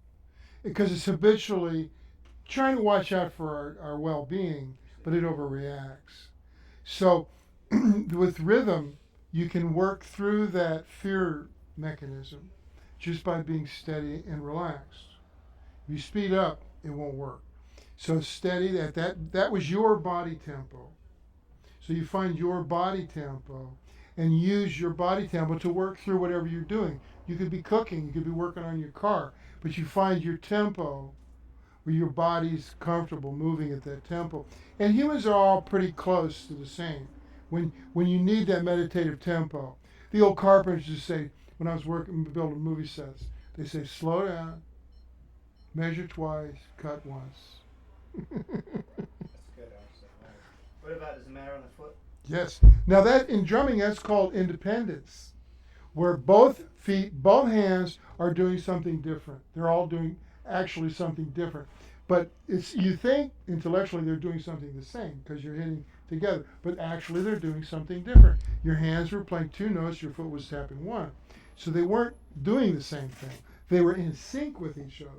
Speaker 3: Because it's habitually trying to watch out for our well-being, but it overreacts. So with rhythm, you can work through that fear mechanism just by being steady and relaxed. If you speed up, it won't work. So steady, that was your body tempo. So you find your body tempo and use your body tempo to work through whatever you're doing. You could be cooking, you could be working on your car, but you find your tempo where your body's comfortable moving at that tempo. And humans are all pretty close to the same. When you need that meditative tempo, the old carpenters used to say, when I was working building movie sets, they say slow down, measure twice, cut once.
Speaker 1: That's good, actually. Nice. What about, does it matter on the foot?
Speaker 3: Yes. Now that in drumming, that's called independence, where both feet, both hands are doing something different. They're all doing actually something different. But it's, you think intellectually they're doing something the same because you're hitting together, but actually they're doing something different. Your hands were playing two notes, your foot was tapping one. So they weren't doing the same thing. They were in sync with each other.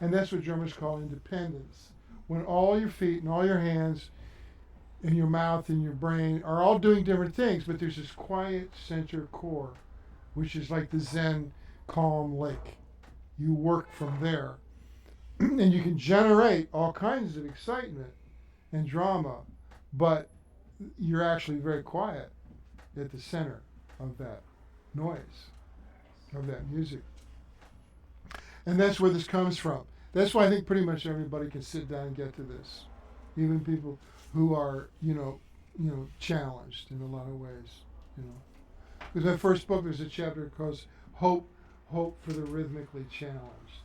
Speaker 3: And that's what drummers call independence. When all your feet and all your hands and your mouth and your brain are all doing different things, but there's this quiet center core, which is like the Zen calm lake. You work from there. And you can generate all kinds of excitement and drama, but you're actually very quiet at the center of that noise, of that music. And that's where this comes from. That's why I think pretty much everybody can sit down and get to this, even people who are, challenged in a lot of ways, Because my first book, there's a chapter called Hope for the Rhythmically Challenged,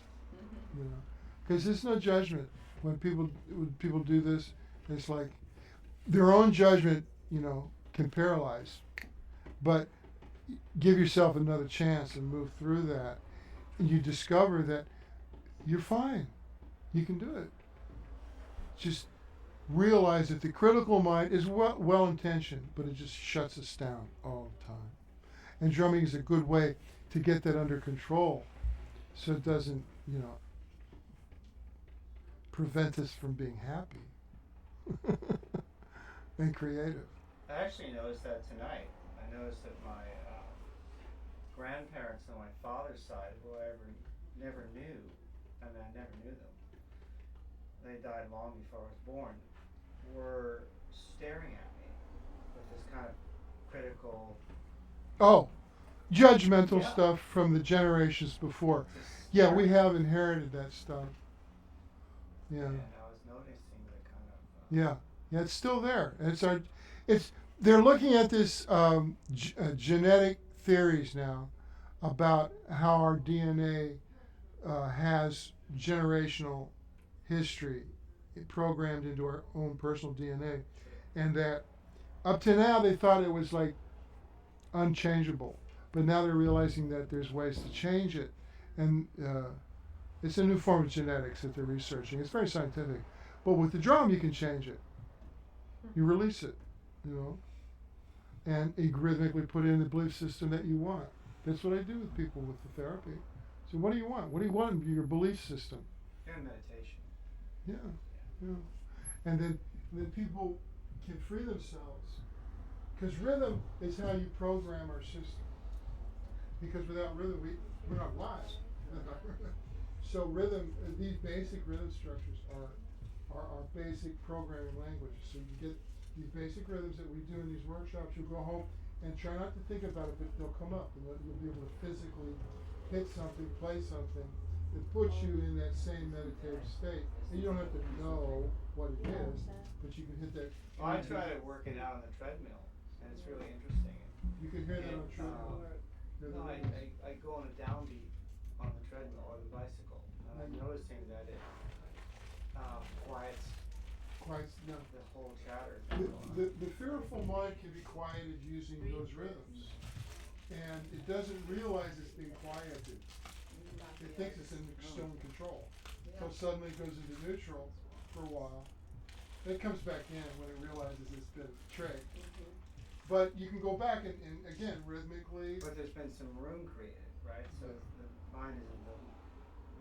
Speaker 3: Because there's no judgment when people do this. It's like their own judgment, can paralyze. But give yourself another chance and move through that. And you discover that you're fine. You can do it. Just realize that the critical mind is well-intentioned, but it just shuts us down all the time. And drumming is a good way to get that under control so it doesn't, prevent us from being happy and creative.
Speaker 1: I actually noticed that tonight. I noticed that my grandparents on my father's side, who I never knew, I never knew them. They died long before I was born. Were staring at me with this kind of critical.
Speaker 3: Oh, judgmental
Speaker 1: Yeah.
Speaker 3: stuff from the generations before.
Speaker 1: Just
Speaker 3: Yeah, we
Speaker 1: staring.
Speaker 3: have inherited that stuff. Yeah.
Speaker 1: And I was noticing the kind of.
Speaker 3: Yeah, it's still there. They're looking at this genetic theories now about how our DNA has generational history programmed into our own personal DNA, and that up to now they thought it was like unchangeable, but now they're realizing that there's ways to change it, and it's a new form of genetics that they're researching. It's very scientific, but with the drum you can change it. You release it, and you rhythmically put in the belief system that you want. That's what I do with people with the therapy. So what do you want? What do you want in your belief system?
Speaker 1: And meditation.
Speaker 3: Yeah. And then people can free themselves. Because rhythm is how you program our system. Because without rhythm, we're not alive. So rhythm, these basic rhythm structures are our basic programming languages. So you get these basic rhythms that we do in these workshops. You go home and try not to think about it, but they'll come up, and you'll be able to physically hit something, play something that puts you in that same meditative state. And you don't have to know what it is, but you can hit that.
Speaker 1: Well, I try to work it out on the treadmill, and it's really interesting.
Speaker 3: You can hear that on treadmill.
Speaker 1: No, I go on a downbeat on the treadmill or the bicycle, and I'm noticing that it quiets
Speaker 3: No.
Speaker 1: the whole chatter.
Speaker 3: The fearful mind can be quieted using those rhythms, and it doesn't realize it's being quieted. It thinks it's still in control. So suddenly it goes into neutral for a while, It comes back in when it realizes it's been tricked.
Speaker 1: Mm-hmm.
Speaker 3: But you can go back and again, rhythmically.
Speaker 1: But there's been some room created, right? So
Speaker 3: Yeah.
Speaker 1: the mind isn't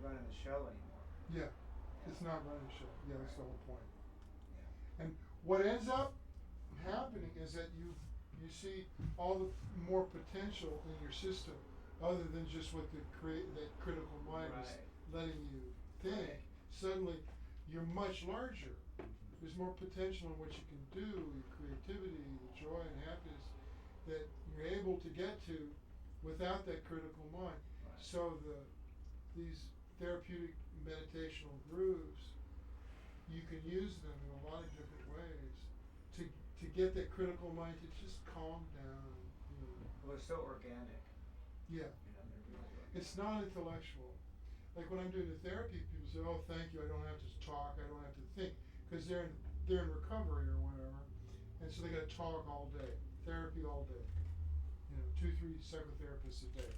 Speaker 1: running the show anymore.
Speaker 3: Yeah. It's not running show. Yeah, that's the whole point.
Speaker 1: Yeah.
Speaker 3: And what ends up happening is that you see all the more potential in your system, other than just what that critical mind is
Speaker 1: Right.
Speaker 3: letting you think.
Speaker 1: Right.
Speaker 3: Suddenly, you're much larger. There's more potential in what you can do, your creativity, the joy and happiness that you're able to get to without that critical mind.
Speaker 1: Right.
Speaker 3: So these therapeutic meditational grooves, you can use them in a lot of different ways to get that critical mind to just calm down.
Speaker 1: Well, it's so organic.
Speaker 3: Yeah.
Speaker 1: You know, they're really organic.
Speaker 3: It's not intellectual. Like when I'm doing the therapy, people say, "Oh, thank you. I don't have to talk. I don't have to think," because they're in recovery or whatever, and so they got to talk all day, therapy all day. 2-3 psychotherapists a day.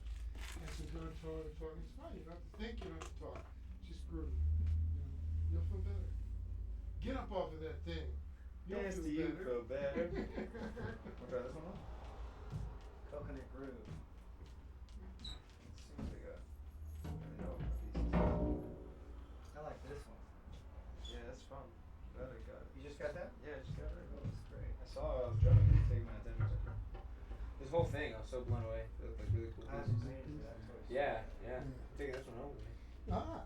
Speaker 3: And so don't talk. It's fine. You don't have to think. You don't have to talk. Just groove. You'll feel better. Get up off of that thing. You'll
Speaker 4: Yes,
Speaker 3: feel
Speaker 4: do you
Speaker 3: better.
Speaker 4: feel better? Wanna try this one on?
Speaker 1: Coconut groove.
Speaker 4: Seems like a. I don't know what pieces.
Speaker 1: I like this one.
Speaker 4: Yeah, that's fun. Glad I got it.
Speaker 1: You just got that?
Speaker 4: Yeah, I just got it.
Speaker 1: Oh, that's great.
Speaker 4: I saw it, I was drumming, it taking my attention. This whole thing, I was so blown away. It looked like really cool
Speaker 1: I was
Speaker 4: pieces.
Speaker 1: amazed at that choice.
Speaker 4: Yeah, yeah. I'm taking this one home with me.
Speaker 3: Ah,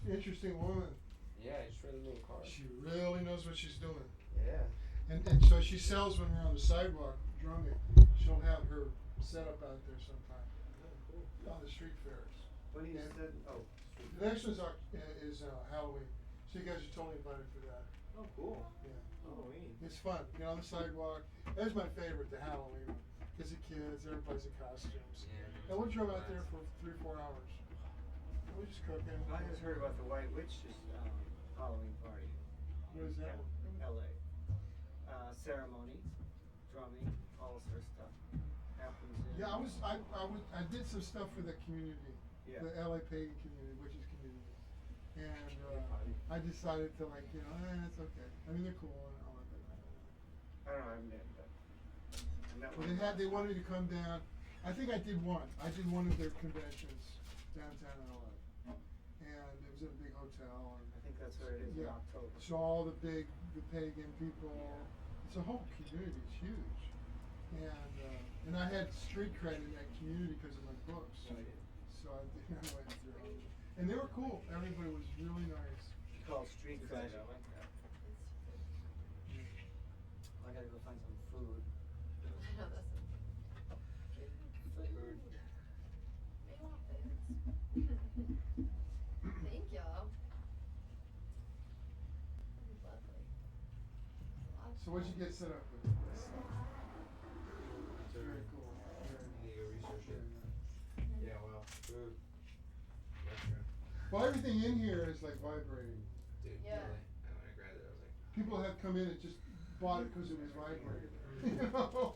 Speaker 3: interesting woman.
Speaker 4: Yeah, I just read a little card.
Speaker 3: She really knows what she's doing.
Speaker 4: Yeah.
Speaker 3: And so she sells when we're on the sidewalk drumming. She'll have her set up out there sometime
Speaker 4: Oh, cool.
Speaker 3: on the street fairs.
Speaker 1: When you
Speaker 3: And
Speaker 1: said, oh,
Speaker 3: the next one's Halloween. So you guys are totally invited for that.
Speaker 4: Oh, cool.
Speaker 3: Yeah.
Speaker 4: Halloween.
Speaker 3: It's fun. Get on the sidewalk. That's my favorite, the Halloween one. Because the kids, everybody's in costumes.
Speaker 4: Yeah.
Speaker 3: And we'll drove out there for 3-4 hours. And we're just cooking.
Speaker 1: I just heard about the White Witch's Halloween party.
Speaker 3: What is that one?
Speaker 1: In LA. Ceremony, drumming, all sort of stuff. Happens in.
Speaker 3: Yeah, I did some stuff for the community,
Speaker 1: Yeah.
Speaker 3: the LA pagan community, witches community, and I decided to it's okay. I mean, they're cool and all that.
Speaker 1: I don't know, I haven't been, but. I met
Speaker 3: Well,
Speaker 1: one.
Speaker 3: they wanted me to come down. I think I did one. I did one of their conventions downtown in LA, and it was at a big hotel. And
Speaker 1: I think that's where it is in
Speaker 3: yeah,
Speaker 1: October.
Speaker 3: so all the pagan people. It's a whole community. It's huge, and I had street cred in that community because of my books.
Speaker 1: So I did.
Speaker 3: So I went through, and they were cool. Everybody was really nice.
Speaker 1: It's called street cred.
Speaker 4: I like that.
Speaker 1: I gotta go find some food.
Speaker 5: I know that's
Speaker 1: Food.
Speaker 5: They want foods. Thank y'all. That'd be lovely.
Speaker 3: So what'd you get set up with? Very cool.
Speaker 4: You need to go research it.
Speaker 3: Very nice.
Speaker 4: Yeah, well, food. That's true.
Speaker 3: Well, everything in here is like vibrating.
Speaker 4: Dude,
Speaker 5: Yeah.
Speaker 4: really. And when I grabbed it, I was like,
Speaker 3: People have come in and just bought it because it was vibrating. You know?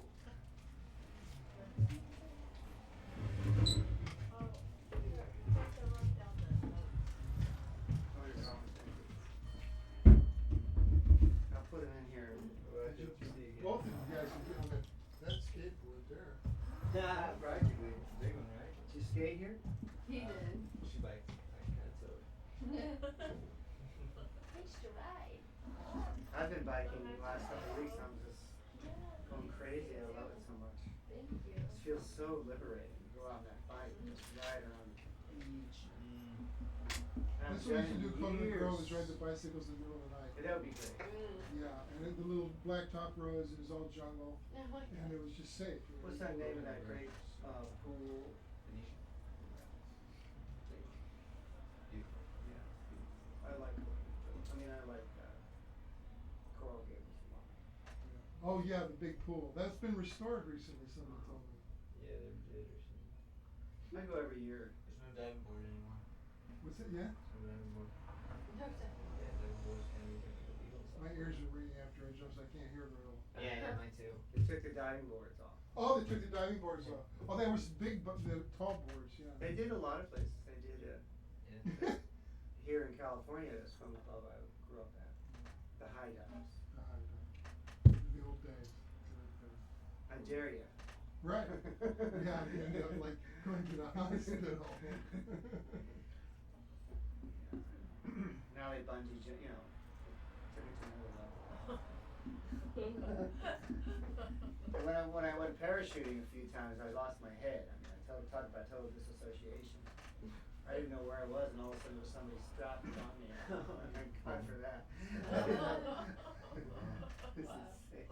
Speaker 1: Oh, you're wrong. I'll put it in here.
Speaker 4: well, I did see again.
Speaker 3: Both of you guys can get on that skateboard there.
Speaker 1: Yeah,
Speaker 4: Practically. It's a big one, right?
Speaker 1: Did you skate here?
Speaker 5: He did.
Speaker 4: She biked. I kind of told.
Speaker 5: Hitched a ride.
Speaker 1: I've been biking the last couple of weeks. I'm just going crazy. I love it so much.
Speaker 5: Thank you.
Speaker 1: It feels so liberating to go on that bike and just ride around the beach. And I've
Speaker 3: That's what we
Speaker 1: done
Speaker 3: used to do.
Speaker 1: it
Speaker 3: Coconut
Speaker 1: years.
Speaker 3: Grove is ride the bicycles in the middle of the night.
Speaker 1: Yeah, that would be great.
Speaker 3: Yeah, and then the little blacktop roads, it was all jungle, and it was just safe.
Speaker 1: What's that name of that great pool?
Speaker 4: Venetian. Beautiful.
Speaker 1: Yeah, I like. I like Coral Gables a lot.
Speaker 3: Oh yeah, the big pool. That's been restored recently, somebody told me.
Speaker 4: Yeah, they did or something.
Speaker 1: I go every year.
Speaker 4: There's no diving board anymore.
Speaker 3: What's it? Yeah?
Speaker 4: There's no diving board.
Speaker 5: No,
Speaker 4: Yeah, diving boards can't be illegal.
Speaker 3: My ears are ringing after I jump, so I can't hear very well.
Speaker 4: Yeah, mine too.
Speaker 1: They took the diving boards off.
Speaker 3: Oh, they took the diving boards off. Oh, they were big, but the tall boards, yeah.
Speaker 1: They did a lot of places. They did
Speaker 4: Yeah.
Speaker 1: here in California, the swim club I grew up at. The high dives.
Speaker 3: The old days.
Speaker 1: I dare ya.
Speaker 3: Right. Yeah, you end up like going to the hospital.
Speaker 1: Now they bungee jump, you know, took it to another level. And when I went parachuting a few times, I lost my head. I mean, talk about total disassociation. I didn't know where I was, and all of a sudden there was somebody strapped on me. And thank God for that. It's insane.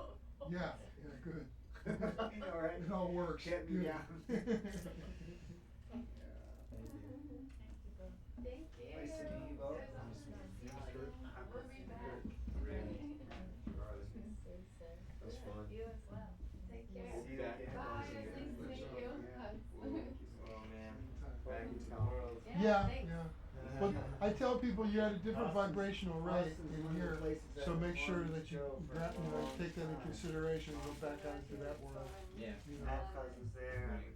Speaker 3: Yeah, good.
Speaker 1: You know, right?
Speaker 3: It all works.
Speaker 1: Get me
Speaker 3: Good.
Speaker 1: down.
Speaker 2: Thank you.
Speaker 1: Nice to meet you both.
Speaker 2: It was awesome to see you.
Speaker 1: I'm
Speaker 2: We'll be back.
Speaker 4: That was fun.
Speaker 2: You as well. Take care.
Speaker 1: See you again.
Speaker 2: Bye. Nice to meet you.
Speaker 4: Oh man. Back into the
Speaker 1: Anytime.
Speaker 4: world.
Speaker 2: Yeah, thanks.
Speaker 3: Well, I tell people you had a different
Speaker 1: Austin's-
Speaker 3: vibrational rate
Speaker 1: Austin's
Speaker 3: in
Speaker 1: one of the
Speaker 3: here,
Speaker 1: places that
Speaker 3: so
Speaker 1: I've
Speaker 3: make sure
Speaker 1: wanted
Speaker 3: that
Speaker 1: to
Speaker 3: you,
Speaker 1: go for a long
Speaker 3: take that into
Speaker 1: time.
Speaker 3: consideration and go back out into that world.
Speaker 4: Yeah.
Speaker 3: You
Speaker 1: I
Speaker 3: know.
Speaker 1: have cousins there.
Speaker 4: Right.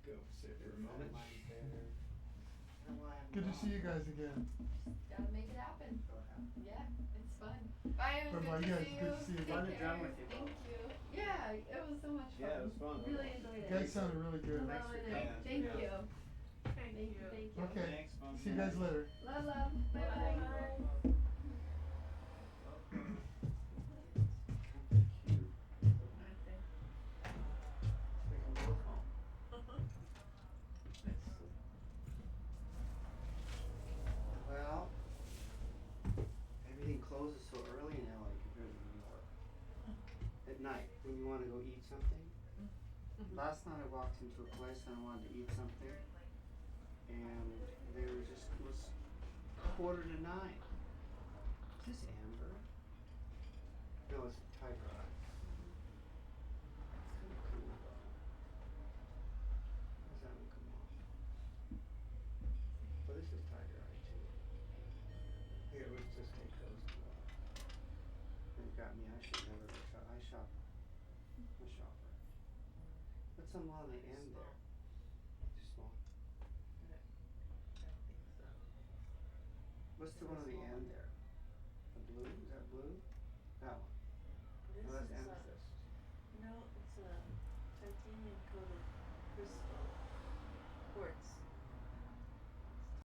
Speaker 4: Go sit for a moment.
Speaker 1: Mine's there. I don't know why I'm
Speaker 3: Good to
Speaker 1: not.
Speaker 3: see you guys again.
Speaker 2: Gotta make it happen.
Speaker 1: Go ahead.
Speaker 2: Yeah, it's fun. Bye, it was
Speaker 3: Bye-bye.
Speaker 2: good to
Speaker 3: Yeah,
Speaker 2: see you.
Speaker 3: good to see you.
Speaker 2: Take
Speaker 1: Fun to
Speaker 2: care.
Speaker 1: drum with you
Speaker 2: Thank
Speaker 1: both.
Speaker 2: you. Yeah, it was so much fun.
Speaker 4: Yeah, it was fun.
Speaker 2: Really enjoyed
Speaker 3: You
Speaker 2: it.
Speaker 3: guys sounded really good.
Speaker 1: Thanks for
Speaker 2: Loving it.
Speaker 1: coming.
Speaker 2: Thank
Speaker 4: Yeah.
Speaker 2: you. Thank you. Thank you.
Speaker 3: Okay.
Speaker 4: Thanks, fun.
Speaker 3: See you guys later.
Speaker 2: Love, love. Bye bye.
Speaker 1: Well, everything closes so early in LA compared to New York. At night, when you wanna go eat something. Last night I walked into a place and I wanted to eat something. And they were just, it was 8:45. Is this Amber? No, it's Tiger Eye. It's kinda cool though. How's that one come off? Well, this is Tiger Eye too. Here, let's just take those two off. And it got me, I should never go shop, I'm a shopper. What's on one on the end there? Too small? What's the one on the end there? The blue, is that blue? That one.
Speaker 2: This
Speaker 1: No, that's
Speaker 2: is
Speaker 1: amethyst.
Speaker 2: no, it's a titanium coated crystal quartz.